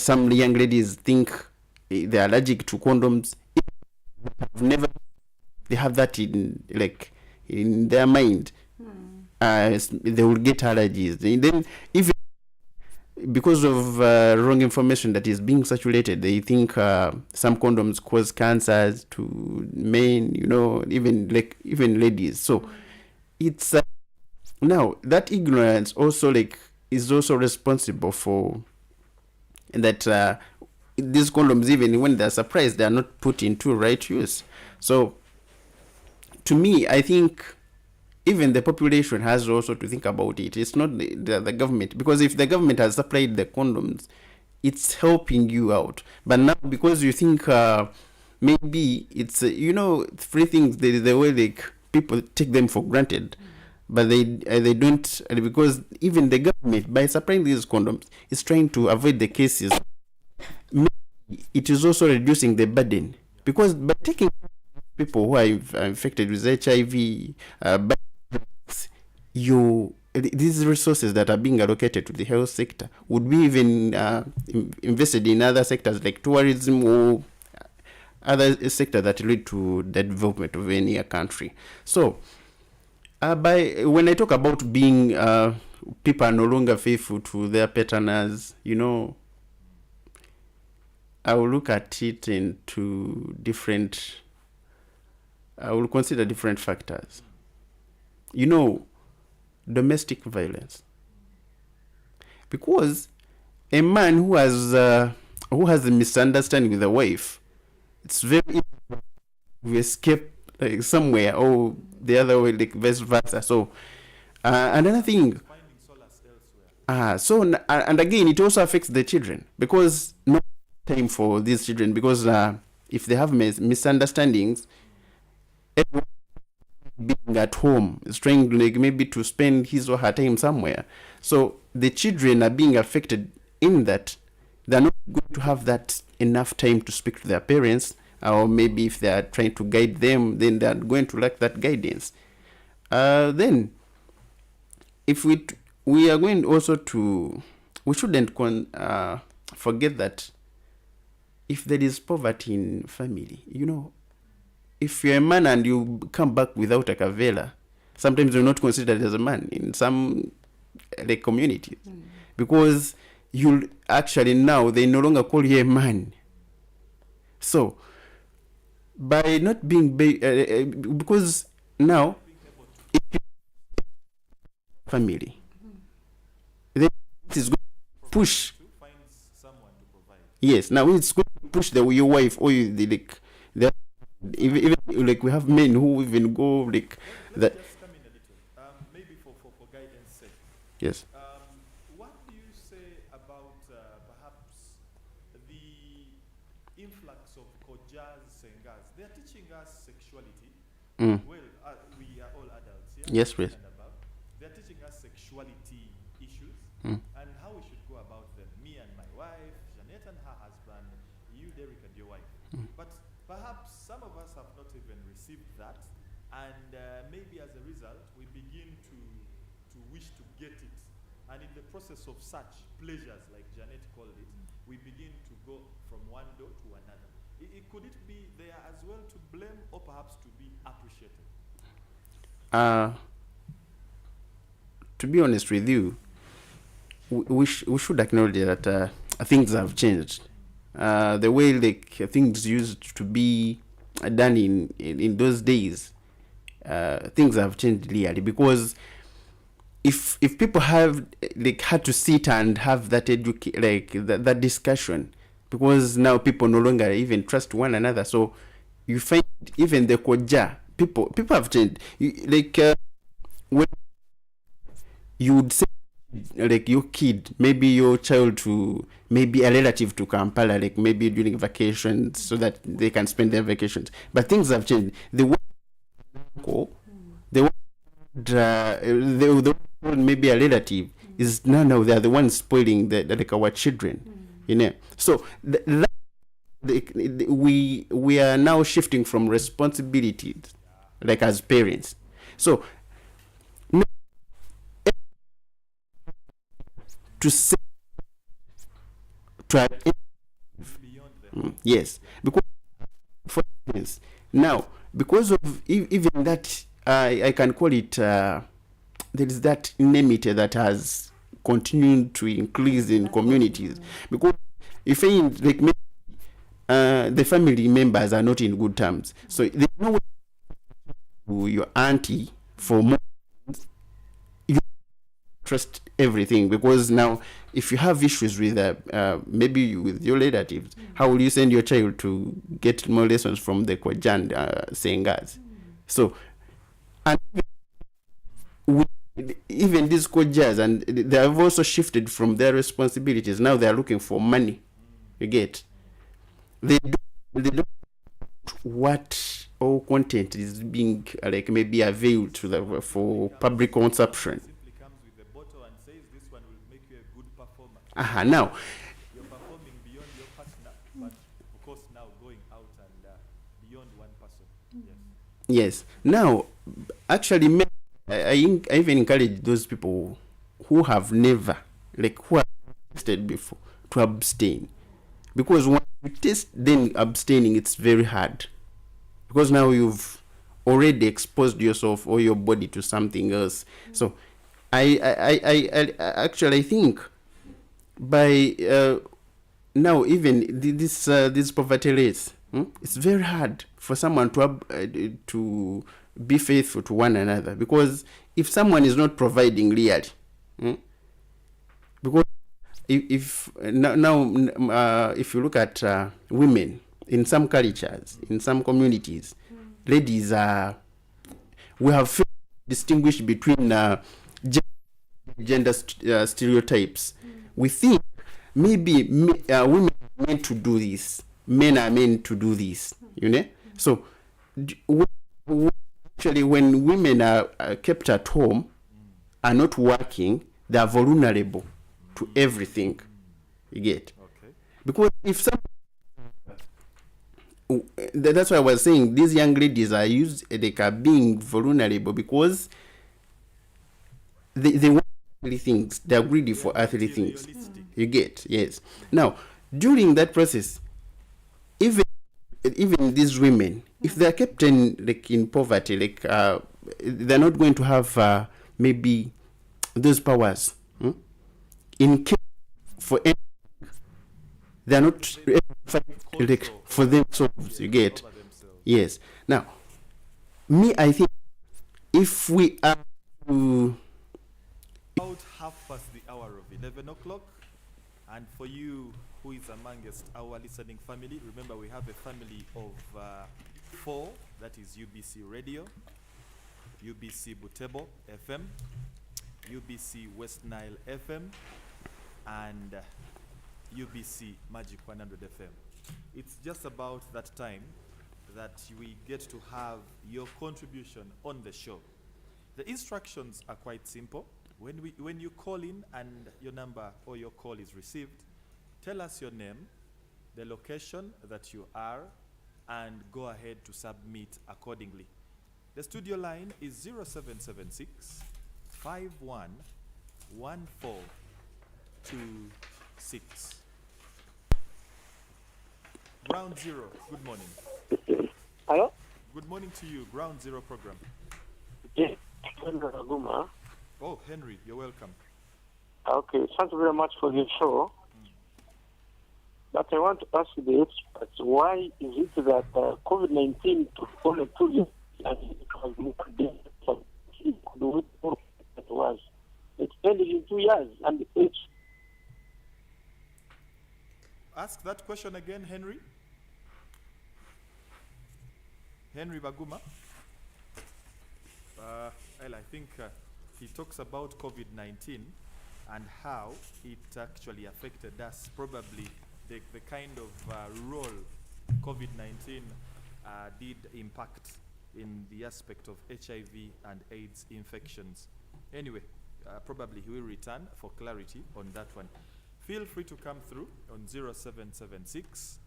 some young ladies think they're allergic to condoms. They have that in their mind. They will get allergies. And then even because of wrong information that is being circulated, they think some condoms cause cancers to men, even ladies. So it's now that ignorance also is also responsible for that these condoms, even when they're surprised, they are not put into right use. So to me, I think even the population has also to think about it. It's not the government, because if the government has supplied the condoms, it's helping you out. But now, because you think maybe it's free things, the way people take them for granted, but they don't, because even the government, by supplying these condoms, is trying to avoid the cases. It is also reducing the burden, because by taking people who are infected with HIV, these resources that are being allocated to the health sector would be even invested in other sectors like tourism or other sectors that lead to the development of any country. So when I talk about being people are no longer faithful to their partners, I will look at it I will consider different factors. Domestic violence. Because a man who has a misunderstanding with a wife, it's very easy to escape somewhere, or the other way, vice versa. So another thing. And again, it also affects the children, because no time for these children, because if they have misunderstandings, everyone being at home is trying maybe to spend his or her time somewhere. So the children are being affected in that they're not going to have that enough time to speak to their parents, or maybe if they are trying to guide them, then they are going to lack that guidance. Then if we are going also to, we shouldn't forget that if there is poverty in family, if you're a man and you come back without a kavela, sometimes you're not considered as a man in some communities, because you'll actually, now they no longer call you a man. So by not being because now if you family, then it is going to push. Yes, now it's going to push your wife or even we have men who even go that. Just come in a little, maybe for guidance sake. Yes. What do you say about perhaps the influx of kojas and gas? They are teaching us sexuality. Well, we are all adults here. Yes, please. They are teaching us sexuality issues and how we should go about them. Me and my wife, Jeanette and her husband, Perhaps some of us have not even received that, and maybe as a result, we begin to wish to get it. And in the process of such pleasures, like Janet called it, we begin to go from one door to another. Could it be there as well to blame or perhaps to be appreciated? To be honest with you, we should acknowledge that things have changed. The way like things used to be done in those days, things have changed really, because if people have like had to sit and have that that discussion, because now people no longer even trust one another, so you find even the koja people have changed. When you would say like your kid, maybe your child to maybe a relative to Kampala, like maybe during vacations, so that they can spend their vacations. But things have changed. The maybe a relative is now they are the ones spoiling like our children, you know. So we are now shifting from responsibilities, like as parents. So to say to yes, because for instance, now because of even that, I can call it there is that enmity that has continued to increase in communities, because if like the family members are not in good terms, so there's no way to your auntie for more. You trust everything, because now if you have issues with maybe with your relatives, how will you send your child to get more lessons from the Kwajan Sengas? So, and even these Kwajas, and they have also shifted from their responsibilities. Now they are looking for money. You get? They don't what all content is being like maybe availed to for public consumption. Now you're performing beyond your partner, but of course now going out and beyond one person. Yes. Now, actually, I even encourage those people who have never, like who have tested before, to abstain, because when you test, then abstaining, it's very hard, because now you've already exposed yourself or your body to something else. So, I actually think by now even this poverty rates, it's very hard for someone to be faithful to one another, because if someone is not providing really, because if now if you look at women in some cultures, in some communities, ladies are, we have distinguished between gender stereotypes. We think maybe women are meant to do this, men are meant to do this, you know. So actually, when women are kept at home, are not working, they are vulnerable to everything. You get? Okay. Because if some, that's why I was saying these young ladies are being vulnerable, because they want earthly things. They are greedy for earthly things. You get? Yes. Now, during that process, even these women, if they are kept in poverty, they're not going to have maybe those powers in case for anything. They are not for themselves. You get? Yes. Now, I think if we are to about 11 o'clock, and for you who is amongst our listening family, remember we have a family of 4, that is UBC Radio, UBC Butebo FM, UBC West Nile FM, and UBC Magic 100 FM. It's just about that time that we get to have your contribution on the show. The instructions are quite simple. When you call in and your number or your call is received, tell us your name, the location that you are, and go ahead to submit accordingly. The studio line is 0776 511426. Ground Zero, good morning. Hello? Good morning to you, Ground Zero program. Yes, Henry Aguma. Oh, Henry, you're welcome. Okay, thank you very much for the show. But I want to ask the experts, why is it that COVID-19 took only 2 years and it was more dangerous than it was? It ended in 2 years and it's... Ask that question again, Henry. Henry Baguma. Well, I think he talks about COVID-19 and how it actually affected us, probably the kind of role COVID-19 did impact in the aspect of HIV and AIDS infections. Anyway, probably he will return for clarity on that one. Feel free to come through on 0776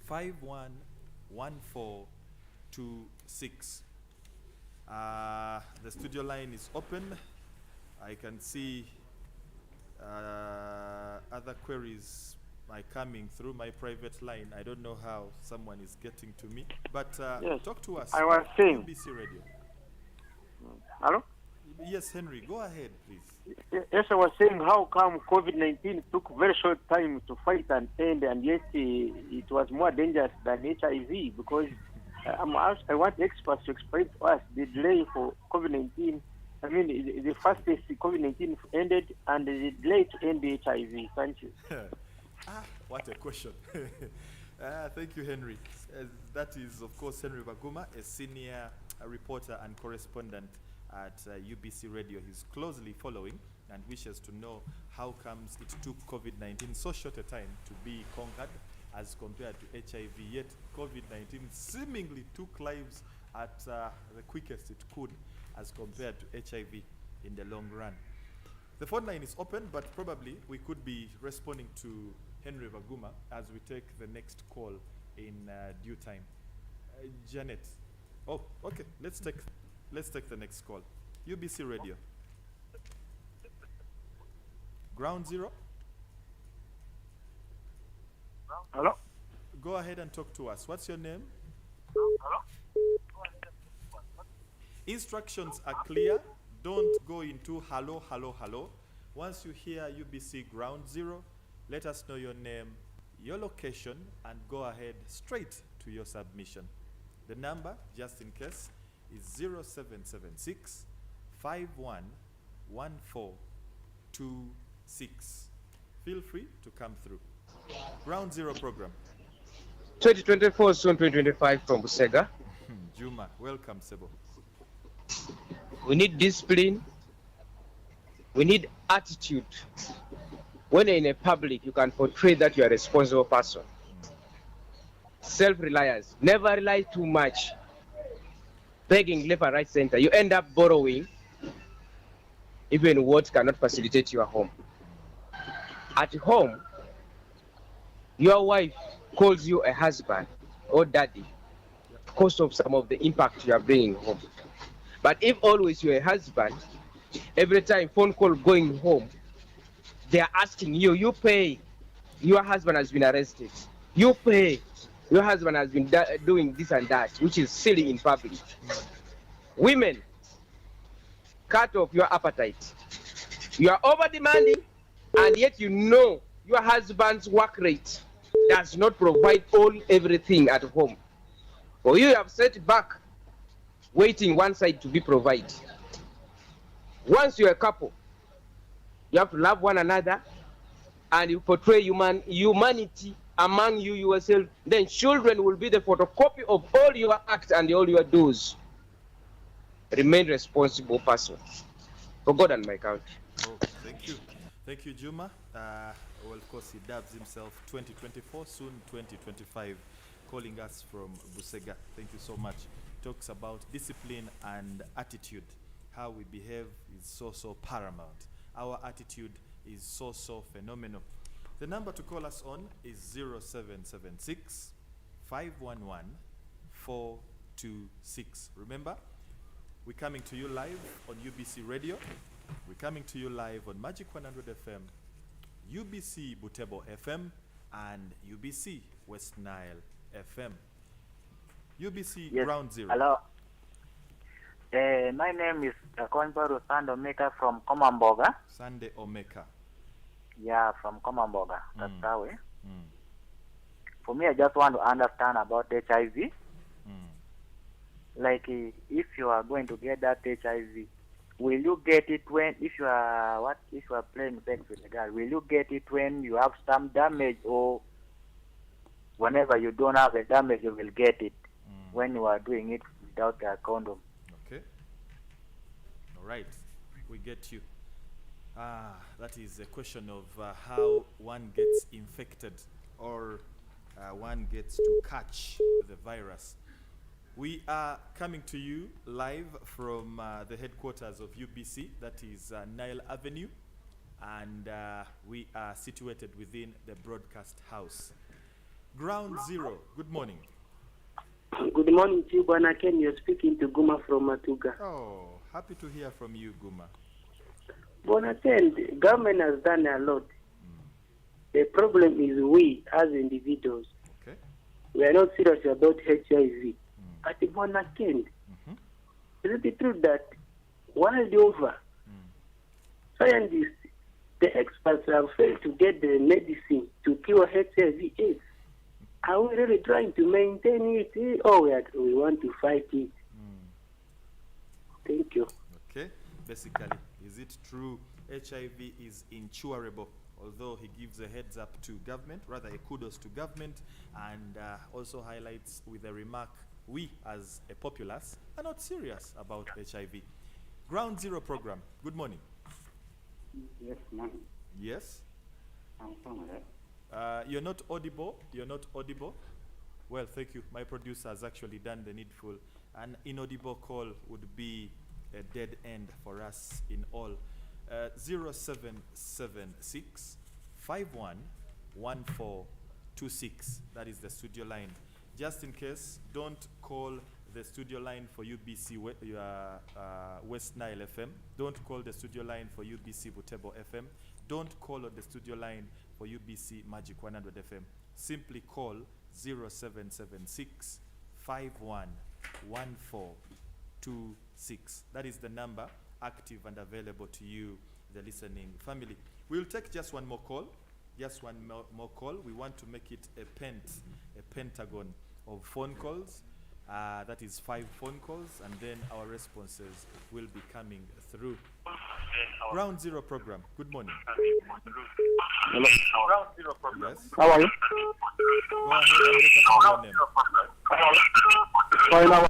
511426. The studio line is open. I can see other queries are coming through my private line. I don't know how someone is getting to me, but Yes, talk to us. I was saying. UBC Radio. Hello? Yes, Henry, go ahead, please. Yes, I was saying how come COVID-19 took very short time to fight and end, and yet it was more dangerous than HIV, because I want experts to explain to us the delay for COVID-19. I mean, the fastest COVID-19 ended and the delay to end the HIV. Thank you. What a question. Thank you, Henry. That is, of course, Henry Baguma, a senior reporter and correspondent at UBC Radio. He's closely following and wishes to know how comes it took COVID-19 so short a time to be conquered as compared to HIV, yet COVID-19 seemingly took lives at the quickest it could as compared to HIV in the long run. The phone line is open, but probably we could be responding to Henry Baguma as we take the next call in due time. Janet. Oh, okay. Let's take the next call. UBC Radio. Ground Zero. Hello? Go ahead and talk to us. What's your name? Hello? Instructions are clear. Don't go into hello, hello, hello. Once you hear UBC Ground Zero, let us know your name, your location, and go ahead straight to your submission. The number, just in case, is 0776 511426. Feel free to come through. Ground Zero program. 2024, soon 2025 from Busega. Juma, welcome, Sebo. We need discipline. We need attitude. When you're in a public, you can portray that you're a responsible person. Self-reliance. Never rely too much. Begging left and right center. You end up borrowing even what cannot facilitate your home. At home, your wife calls you a husband or daddy because of some of the impact you are bringing home. But if always you're a husband, every time phone call going home, they are asking you, you pay, your husband has been arrested. You pay, your husband has been doing this and that, which is silly in public. Women, cut off your appetite. You are over demanding, and yet you know your husband's work rate does not provide everything at home. Or you have set back, waiting one side to be provided. Once you're a couple, you have to love one another and you portray humanity among you yourself. Then children will be the photocopy of all your acts and all your do's. Remain responsible person for God and my country. Oh, thank you. Thank you, Juma. Well, of course, he dubs himself 2024, soon 2025, calling us from Busega. Thank you so much. Talks about discipline and attitude. How we behave is so paramount. Our attitude is so phenomenal. The number to call us on is 0776 511 1426. Remember, we're coming to you live on UBC Radio. We're coming to you live on Magic 100 FM, UBC Butebo FM, and UBC West Nile FM. UBC Yes. Ground Zero. Hello. My name is Konbaru Sande Omeka from Komamboga. Sande Omeka. Yeah, from Komamboga. That's Mm. that way. Mm. For me, I just want to understand about HIV. Like, if you are going to get that HIV, will you get it if you are playing sex with a girl? Will you get it when you have some damage, or whenever you don't have a damage, you will get it when you are doing it without a condom? Okay. All right. We get you. That is a question of how one gets infected or one gets to catch the virus. We are coming to you live from the headquarters of UBC, that is Nile Avenue, and we are situated within the broadcast house. Ground Zero, good morning. Good morning to you, Bwana Ken. You're speaking to Guma from Matuga. Oh, happy to hear from you, Guma. Bwana Ken, the government has done a lot. The problem is we, as individuals, Okay. we are not serious about HIV. But Bwana Ken, is it the truth that world over, scientists, the experts have failed to get the medicine to cure HIV/AIDS? Are we really trying to maintain it, or we want to fight it? Thank you. Okay. Basically, is it true HIV is incurable? Although he gives a heads up to government, rather a kudos to government, and also highlights with a remark, we as a populace are not serious about HIV. Ground Zero program, good morning. Yes, ma'am. Yes? I'm from there. You're not audible. You're not audible. Well, thank you. My producer has actually done the needful. An inaudible call would be a dead end for us in all. 0776 511426. That is the studio line. Just in case, don't call the studio line for UBC West Nile FM. Don't call the studio line for UBC Butebo FM. Don't call on the studio line for UBC Magic 100 FM. Simply call 0776 511426. That is the number active and available to you, the listening family. We'll take just one more call. Just one more call. We want to make it a pentagon of phone calls. That is 5 phone calls, and then our responses will be coming through. Ground Zero program. Good morning. Hello. Ground Zero program. Yes. How are you? Go ahead and let us know your name.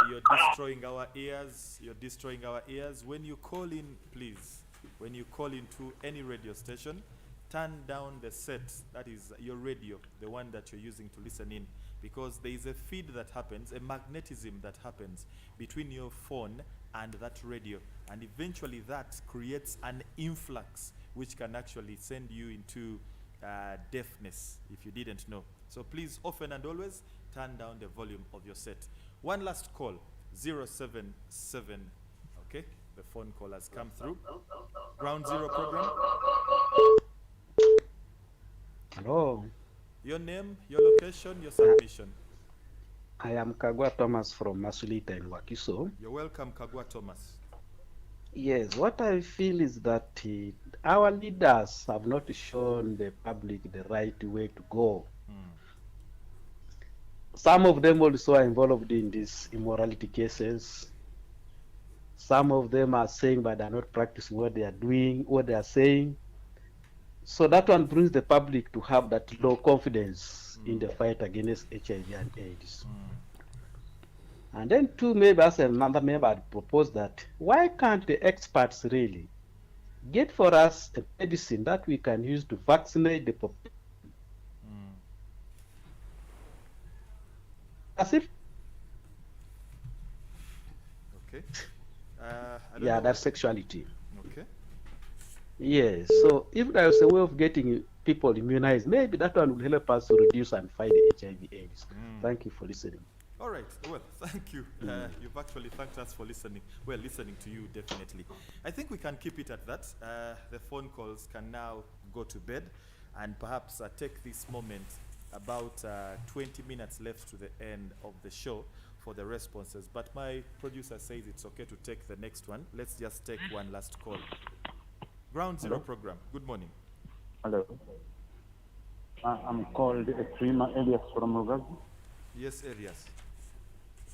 You're destroying our ears. You're destroying our ears. When you call in, please, when you call into any radio station, turn down the set, that is your radio, the one that you're using to listen in, because there is a feed that happens, a magnetism that happens between your phone and that radio, and eventually that creates an influx which can actually send you into deafness if you didn't know. So please, often and always, turn down the volume of your set. One last call, 077. Okay, the phone call has come through. Ground Zero program. Hello. Your name, your location, your submission. I am Kagwa Thomas from Masulita in Wakiso. You're welcome, Kagwa Thomas. Yes, what I feel is that our leaders have not shown the public the right way to go. Some of them also are involved in these immorality cases. Some of them are saying, but they are not practicing what they are doing, what they are saying. So that one brings the public to have that low confidence in the fight against HIV and AIDS. And then too, maybe as another member had proposed that, why can't the experts really get for us a medicine that we can use to vaccinate the population? As if okay. Yeah, that's sexuality. Okay. Yes, so if there was a way of getting people immunized, maybe that one will help us to reduce and fight the HIV/AIDS. Thank you for listening. All right. Well, thank you. You've actually thanked us for listening. Well, listening to you, definitely. I think we can keep it at that. The phone calls can now go to bed, and perhaps take this moment, about 20 minutes left to the end of the show, for the responses. But my producer says it's okay to take the next one. Let's just take one last call. Ground Zero program. Good morning. Hello. I'm called Extrema Elias from Rugazi. Yes, Elias.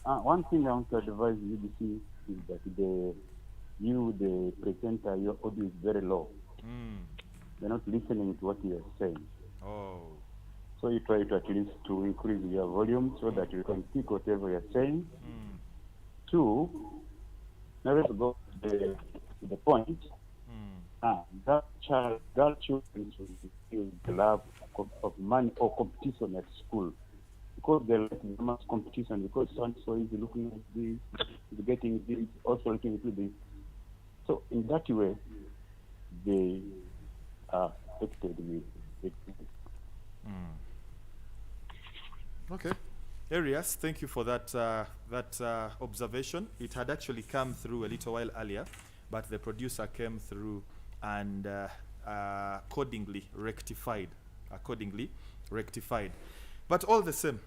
One thing I want to advise UBC is that the presenter, your audio is very low. They're not listening to what you're saying. Oh. So you try to at least to increase your volume so that you can speak whatever you're saying. Two, now let's go to the point. Girl children should feel the love of money or competition at school, because they like the mass competition, because so and so is looking at this, is getting this, also looking into this. So in that way, they are affected with it. Okay. Arias, thank you for that observation. It had actually come through a little while earlier, but the producer came through and accordingly rectified. But all the same,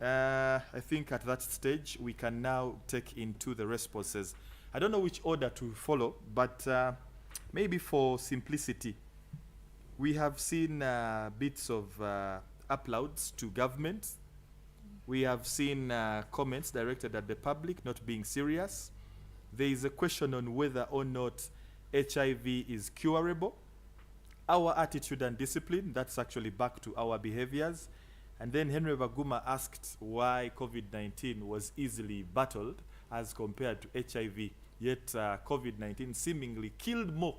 I think at that stage we can now take into the responses. I don't know which order to follow, but maybe for simplicity, we have seen bits of uploads to government. We have seen comments directed at the public not being serious. There is a question on whether or not HIV is curable. Our attitude and discipline, that's actually back to our behaviors. And then Henry Baguma asked why COVID-19 was easily battled as compared to HIV, yet COVID-19 seemingly killed more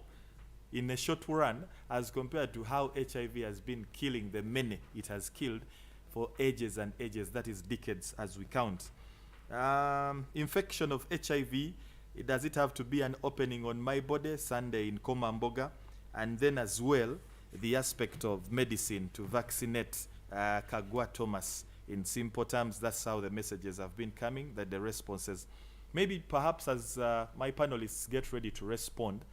in a short run as compared to how HIV has been killing the many it has killed for ages and ages, that is decades as we count. Infection of HIV, does it have to be an opening on my body, Sunday in Komamboga? And then as well, the aspect of medicine to vaccinate Kagwa Thomas. In simple terms, that's how the messages have been coming, that the responses. Maybe perhaps as my panelists get ready to respond,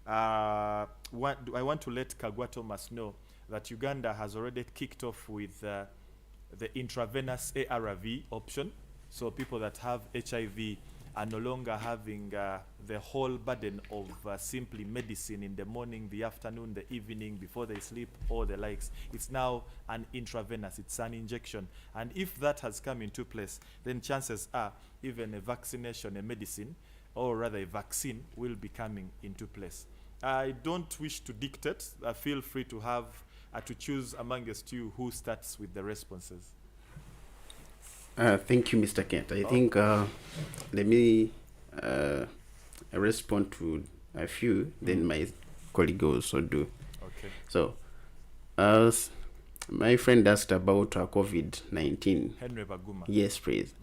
I want to let Kagwa Thomas know that Uganda has already kicked off with the intravenous ARV option. So people that have HIV are no longer having the whole burden of simply medicine in the morning, the afternoon, the evening, before they sleep, or the likes. It's now an intravenous, it's an injection. And if that has come into place, then chances are even a vaccination, a medicine, or rather a vaccine will be coming into place. I don't wish to dictate. Feel free to have to choose amongst you who starts with the responses. Thank you, Mr. Kent. I think let me respond to a few, then my colleague also do. Okay. So, my friend asked about COVID-19. Henry Baguma. Yes, please.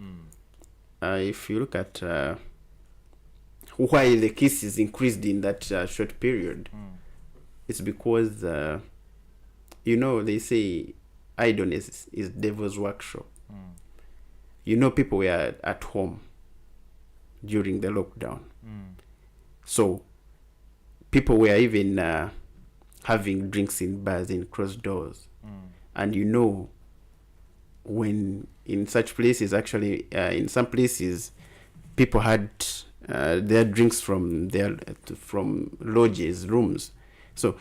If you look at why the cases increased in that short period, it's because, they say idleness is devil's workshop. People were at home during the lockdown. So people were even having drinks in bars in closed doors. And when in such places, actually, in some places, people had their drinks from lodges, rooms. So,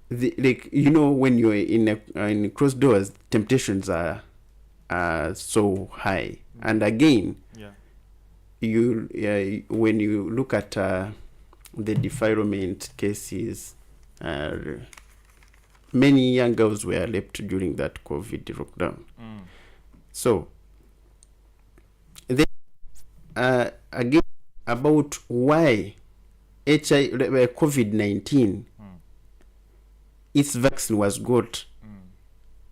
when you're in closed doors, temptations are so high. And again, when you look at the defilement cases, many young girls were raped during that COVID lockdown. So, then again, about why COVID-19, its vaccine was got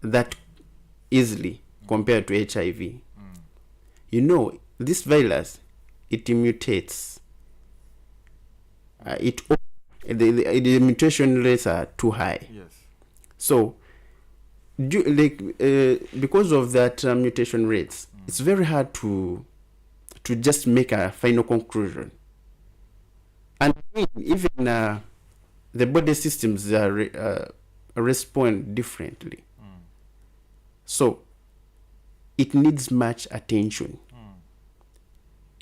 that easily compared to HIV. This virus, it mutates. The mutation rates are too high. Yes. So, because of that mutation rates, it's very hard to just make a final conclusion. And even the body systems respond differently. So it needs much attention.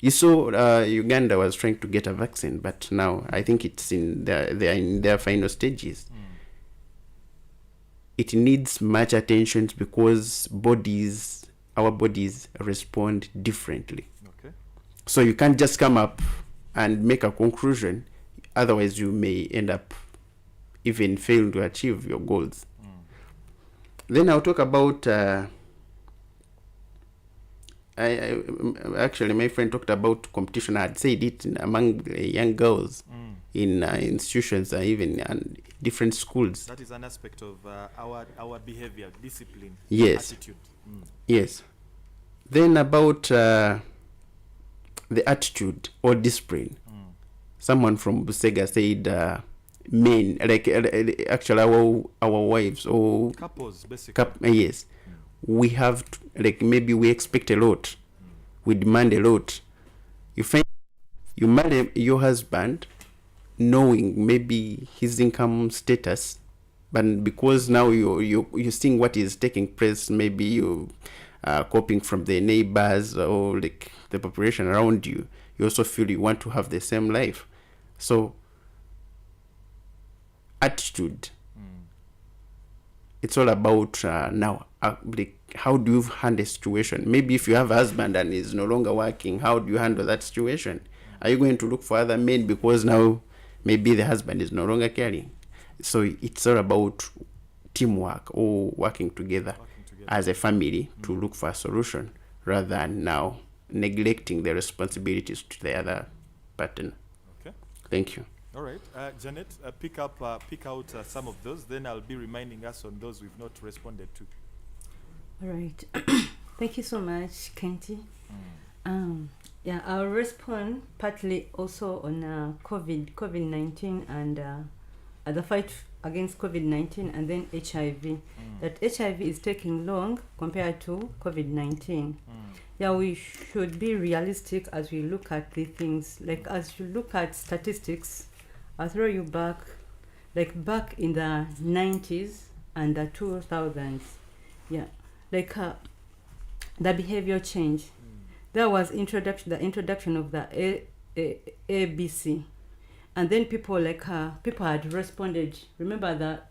You saw Uganda was trying to get a vaccine, but now I think it's they're in their final stages. It needs much attention because our bodies respond differently. Okay. So you can't just come up and make a conclusion, otherwise you may end up even failing to achieve your goals. Then I'll talk about actually my friend talked about competition. I had said it among young girls in institutions, even in different schools. That is an aspect of our behavior, discipline, yes. attitude. Yes. Then about the attitude or discipline. Someone from Busega said men, like actually our wives or couples, basically. Yes. We have to, like, maybe we expect a lot, we demand a lot. You marry your husband knowing maybe his income status, but because now you're seeing what is taking place, maybe you copying from the neighbors or like the population around you, you also feel you want to have the same life. So attitude, it's all about now like, how do you handle a situation? Maybe if you have a husband and is no longer working, how do you handle that situation? Are you going to look for other men because now maybe the husband is no longer caring? So it's all about teamwork or working together as a family to look for a solution, rather than now neglecting the responsibilities to the other partner. Okay. Thank you. All right, Janet, pick out some of those. Then I'll be reminding us on those we've not responded to. All right. Thank you so much, Kenty. Yeah, I'll respond partly also on COVID-19 and the fight against COVID-19, and then HIV. That HIV is taking long compared to COVID-19. Yeah, we should be realistic as we look at the things. Like, as you look at statistics, I'll throw you back in the 90s and the 2000s. Yeah, like the behavior change. There was the introduction of the ABC, and then people had responded. Remember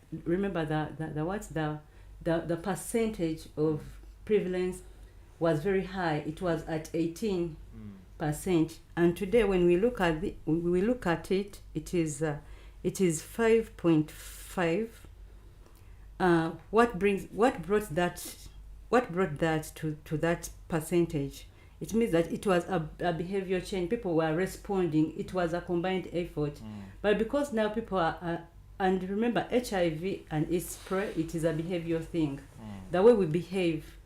the percentage of prevalence was very high. It was at 18%, and today when we look at it, it is 5.5. What brought that to that percentage? It means that it was a behavior change. People were responding. It was a combined effort. But because now people are and remember, HIV and its spread, it is a behavior thing. The way we behave,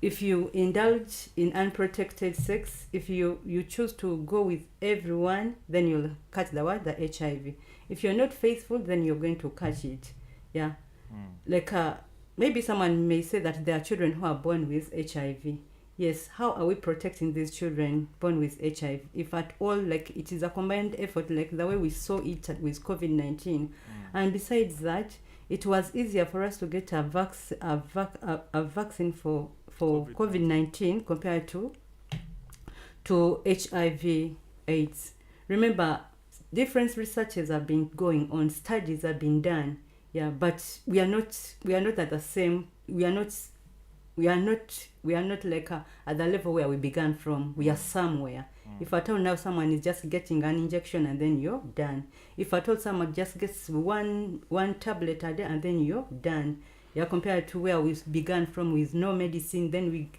if you indulge in unprotected sex, if you choose to go with everyone, then you'll catch the HIV. If you're not faithful, then you're going to catch it. Yeah. Like maybe someone may say that there are children who are born with HIV. Yes, how are we protecting these children born with HIV? If at all, like, it is a combined effort, like the way we saw it with COVID-19. And besides that, it was easier for us to get a vaccine for COVID-19 compared to HIV/AIDS. Remember, different researches have been going on, studies have been done. Yeah, but we are not at the same. We are not like at the level where we began from. We are somewhere. If at all now someone is just getting an injection and then you're done. If at all someone just gets one tablet a day and then you're done. Yeah, compared to where we began from with no medicine, then we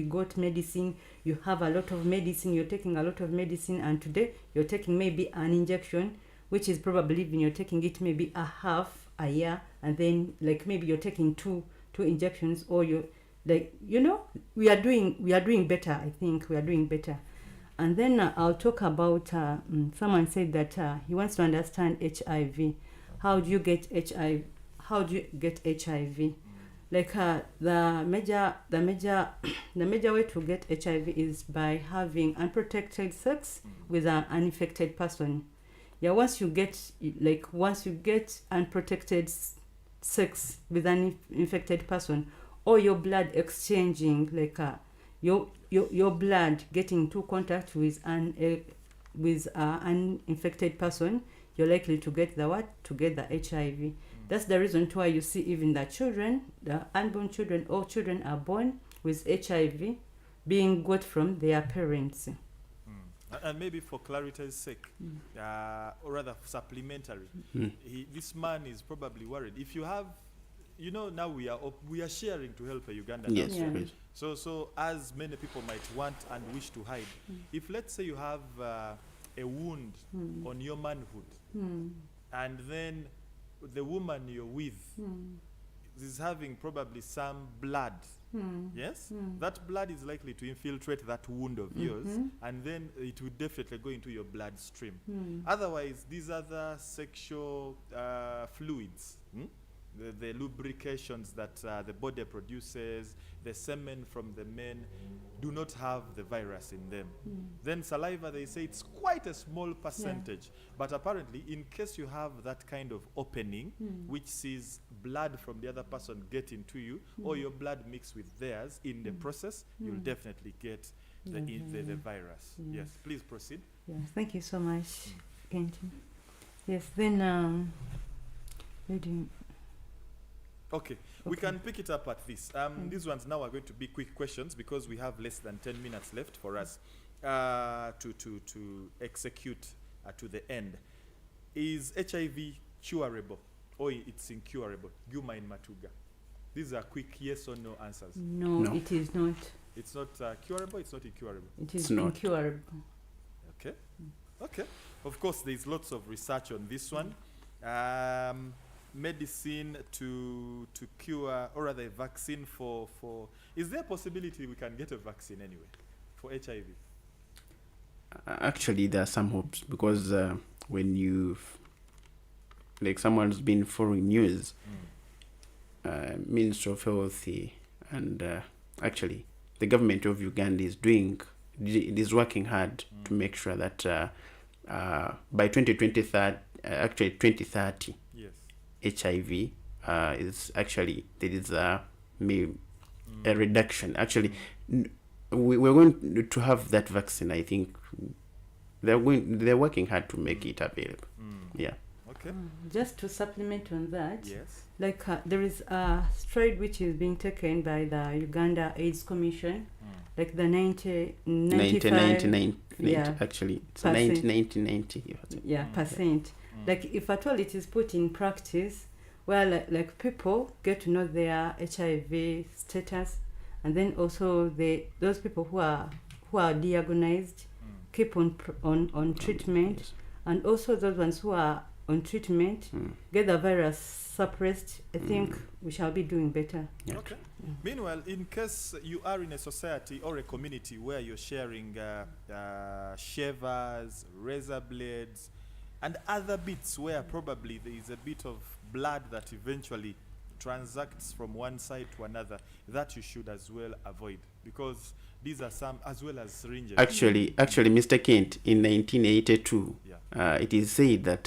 got medicine. You have a lot of medicine. You're taking a lot of medicine, and today you're taking maybe an injection, which is probably even you're taking it maybe a half a year, and then like maybe you're taking two injections, or you. Like, we are doing better. I think we are doing better. And then I'll talk about someone said that he wants to understand HIV. How do you get HIV? how do you get HIV? Like the major way to get HIV is by having unprotected sex with an uninfected person. Yeah, once you get unprotected sex with an infected person, or your blood exchanging, like your blood getting into contact with an infected person, you're likely to get the HIV. That's the reason why you see even the unborn children or children are born with HIV being got from their parents. And maybe for clarity's sake, or rather supplementary, this man is probably worried. If you have, now we are sharing to help a Ugandan. Yes, so as many people might want and wish to hide, if let's say you have a wound on your manhood, and then the woman you're with is having probably some blood, yes, that blood is likely to infiltrate that wound of yours, and then it will definitely go into your bloodstream. Otherwise, these other sexual fluids, the lubrications that the body produces, the semen from the men, do not have the virus in them. Then saliva, they say it's quite a small percentage, but apparently in case you have that kind of opening which sees blood from the other person get into you, or your blood mix with theirs in the process, you'll definitely get the virus. Yes, please proceed. Yes, thank you so much, Kenji. Yes, then Okay, we can pick it up at this. These ones now are going to be quick questions because we have less than 10 minutes left for us to execute to the end. Is HIV curable or it's incurable? Guma in Matuga. These are quick yes or no answers. No, it is not. It's not curable, it's not incurable. It is incurable. Okay. Okay. Of course, there's lots of research on this one. Medicine to cure, or rather a vaccine for is there a possibility we can get a vaccine anyway for HIV? Actually, there are some hopes because when someone's been following news, Ministry of Health and actually the government of Uganda is working hard to make sure that by 2030, HIV is actually there is a reduction. Actually, we're going to have that vaccine. I think they're working hard to make it available. Yeah. Okay. Just to supplement on that, yes, like there is a stride which is being taken by the Uganda AIDS Commission, like the 1990 actually it's 90. Yeah, percent. Like if at all it is put in practice, where like people get to know their HIV status, and then also those people who are diagnosed keep on treatment, and also those ones who are on treatment get the virus suppressed. I think we shall be doing better. Yeah. Okay. Meanwhile, in case you are in a society or a community where you're sharing shavers, razor blades, and other bits where probably there is a bit of blood that eventually transacts from one side to another, that you should as well avoid, because these are some, as well as syringes. Actually, Mr. Kent, in 1982, it is said that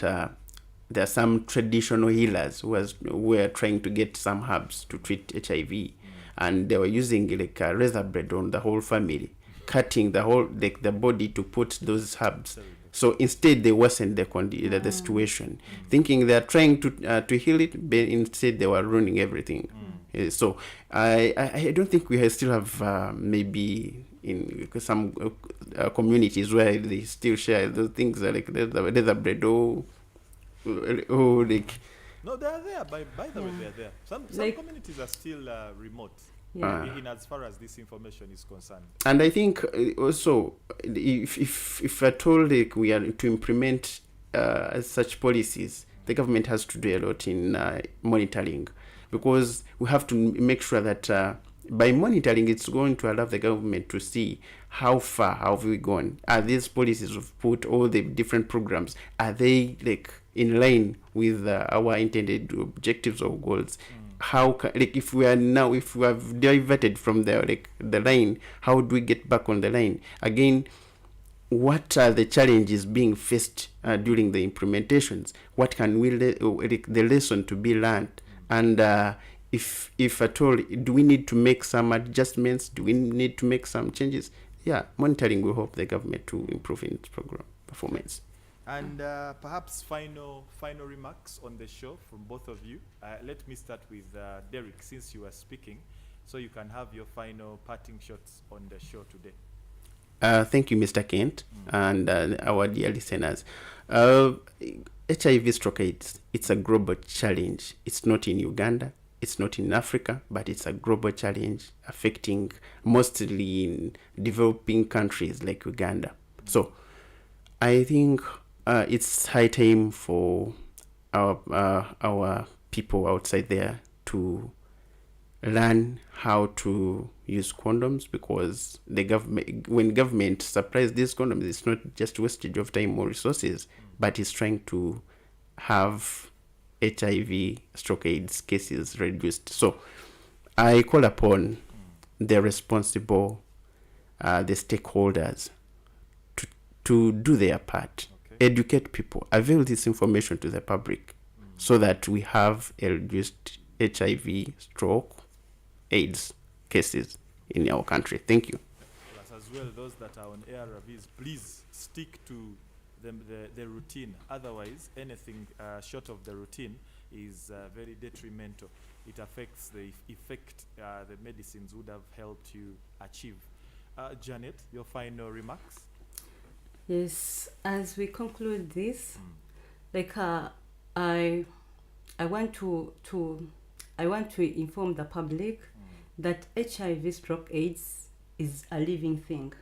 there are some traditional healers who were trying to get some herbs to treat HIV, and they were using like a razor blade on the whole family, cutting the whole the body to put those herbs. So instead, they worsened the situation, thinking they are trying to heal it, but instead they were ruining everything. So I don't think we still have maybe in some communities where they still share those things like the bread or like. No, they are there. By the way, they are there. Some communities are still remote. In as far as this information is concerned. And I think also, if at all like we are to implement such policies, the government has to do a lot in monitoring, because we have to make sure that by monitoring, it's going to allow the government to see how far have we gone. Are these policies we've put, all the different programs, are they like in line with our intended objectives or goals. How like if we have diverted from the line, how do we get back on the line again? What are the challenges being faced during the implementations? What can we the lesson to be learned? And if at all, do we need to make some adjustments? Do we need to make some changes? Yeah, monitoring will help the government to improve in its program performance. And perhaps final remarks on the show from both of you. Let me start with Derek, since you are speaking, so you can have your final parting shots on the show today. Thank you, Mr. Kent, and our dear listeners. HIV/AIDS, it's a global challenge. It's not in Uganda, it's not in Africa, but it's a global challenge affecting mostly in developing countries like Uganda. So I think it's high time for our people outside there to learn how to use condoms, because when government supplies these condoms, it's not just wastage of time or resources, but it's trying to have HIV/AIDS cases reduced. So I call upon the responsible, the stakeholders to do their part, educate people, avail this information to the public, so that we have a reduced HIV/AIDS cases in our country. Thank you. Plus, as well, those that are on ARVs, please stick to the routine. Otherwise, anything short of the routine is very detrimental. It affects the effect the medicines would have helped you achieve. Janet, your final remarks? Yes, as we conclude this, I want to inform the public that HIV/AIDS is a living thing.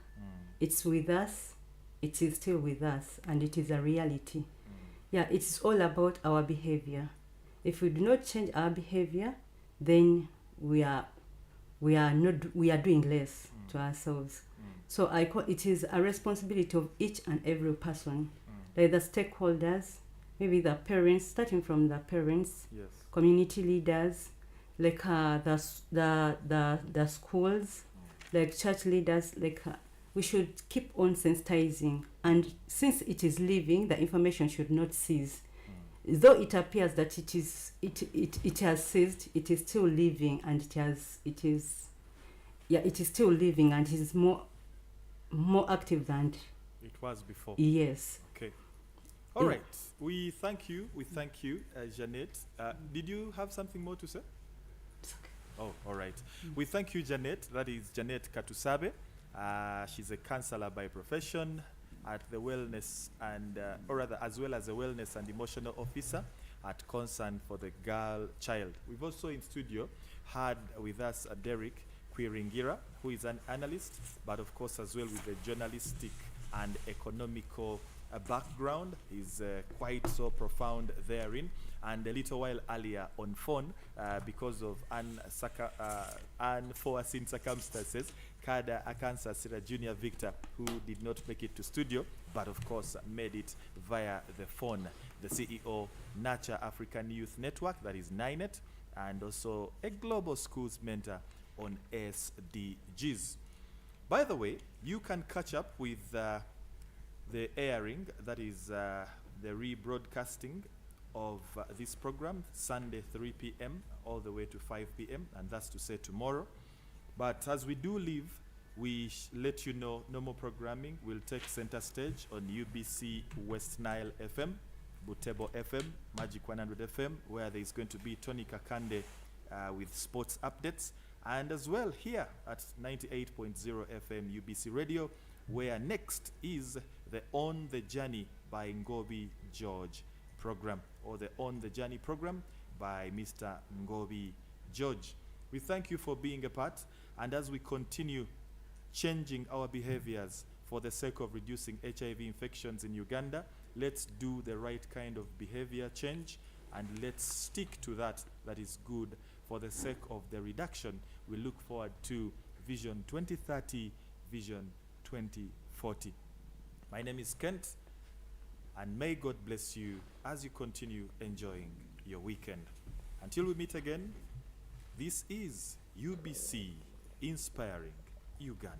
It's with us, it is still with us, and it is a reality. Yeah, it's all about our behavior. If we do not change our behavior, then we are doing less to ourselves. So it is a responsibility of each and every person, like the stakeholders, maybe the parents, starting from the parents, yes, community leaders, like the schools, like church leaders, we should keep on sensitizing. And since it is living, the information should not cease. Though it appears that it has ceased, it is still living, and it is still living, and it is more active than it was before. Yes. Okay. All right. We thank you, Janet. Did you have something more to say? Oh, all right. We thank you, Janet. That is Janet Katusabe. She's a counselor by profession at the wellness and, or rather, as well as a wellness and emotional officer at Concern for the Girl Child. We've also in studio had with us Derek Kwiringira, who is an analyst, but of course as well with a journalistic and economical background. He's quite so profound therein. And a little while earlier on phone, because of unforeseen circumstances, Kada Akansa Sira Junior Victor, who did not make it to studio, but of course made it via the phone. The CEO, Nurture African Youth Network, that is NINET, and also a global schools mentor on SDGs. By the way, you can catch up with the airing, that is the rebroadcasting of this program, Sunday 3 p.m. all the way to 5 p.m., and that's to say tomorrow. But as we do leave, we let you know normal programming will take center stage on UBC West Nile FM, Butebo FM, Magic 100 FM, where there is going to be Tony Kakande with sports updates, and as well here at 98.0 FM UBC Radio, where next is the On the Journey by Ngobi George program, or the On the Journey program by Mr. Ngobi George. We thank you for being a part, and as we continue changing our behaviors for the sake of reducing HIV infections in Uganda, let's do the right kind of behavior change, and let's stick to that is good for the sake of the reduction. We look forward to Vision 2030, Vision 2040. My name is Kent. And may God bless you as you continue enjoying your weekend. Until we meet again, this is UBC Inspiring Uganda.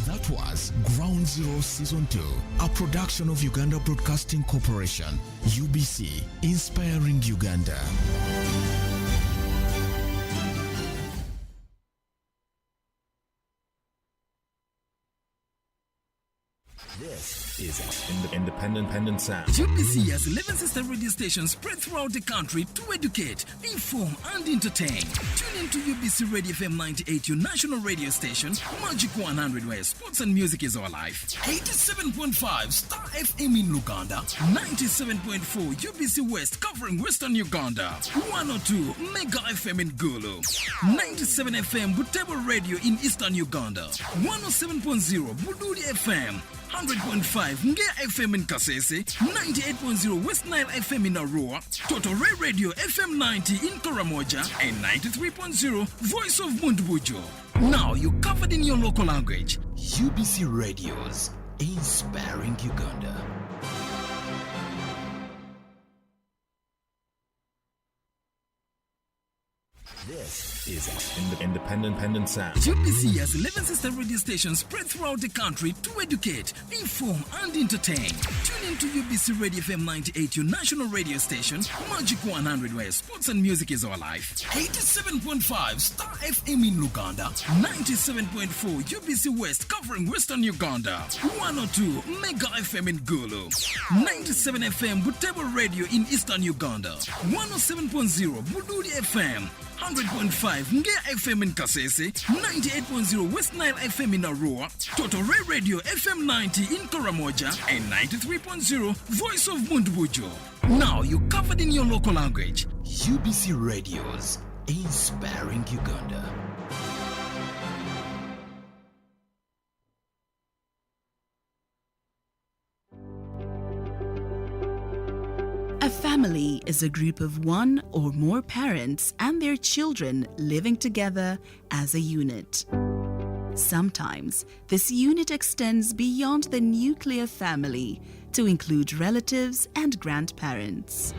That was Ground Zero Season 2, a production of Uganda Broadcasting Corporation, UBC, Inspiring Uganda. This is Independent Sound. UBC has 11 sister radio stations spread throughout the country to educate, inform, and entertain. Tune in to UBC Radio FM 98, your national radio station, Magic 100, where sports and music is our life. 87.5 Star FM in Uganda. 97.4 UBC West, covering Western Uganda. 102 Mega FM in Gulu. 97 FM Butebo Radio in Eastern Uganda. 107.0 Buduri FM. 100.5 Ngea FM in Kasese, 98.0 West Nile FM in Arua, Total Ray Radio FM 90 in Karamoja, and 93.0 Voice of Mundbujo. Now you're covered in your local language. UBC Radios, inspiring Uganda. This is Independent Sound. UBC has 11 sister radio stations spread throughout the country to educate, inform, and entertain. Tune in to UBC Radio FM 98, your national radio station, Magic 100, where sports and music is our life. 87.5 Star FM in Uganda. 97.4 UBC West, covering Western Uganda. 102 Mega FM in Gulu. 97 FM Butebo Radio in Eastern Uganda. 107.0 Buduri FM. 100.5 Ngea FM in Kasese, 98.0 West Nile FM in Arua, Total Ray Radio FM 90 in Karamoja, and 93.0 Voice of Mundbujo. Now you're covered in your local language. UBC Radios, inspiring Uganda. A family is a group of one or more parents and their children living together as a unit. Sometimes this unit extends beyond the nuclear family to include relatives and grandparents.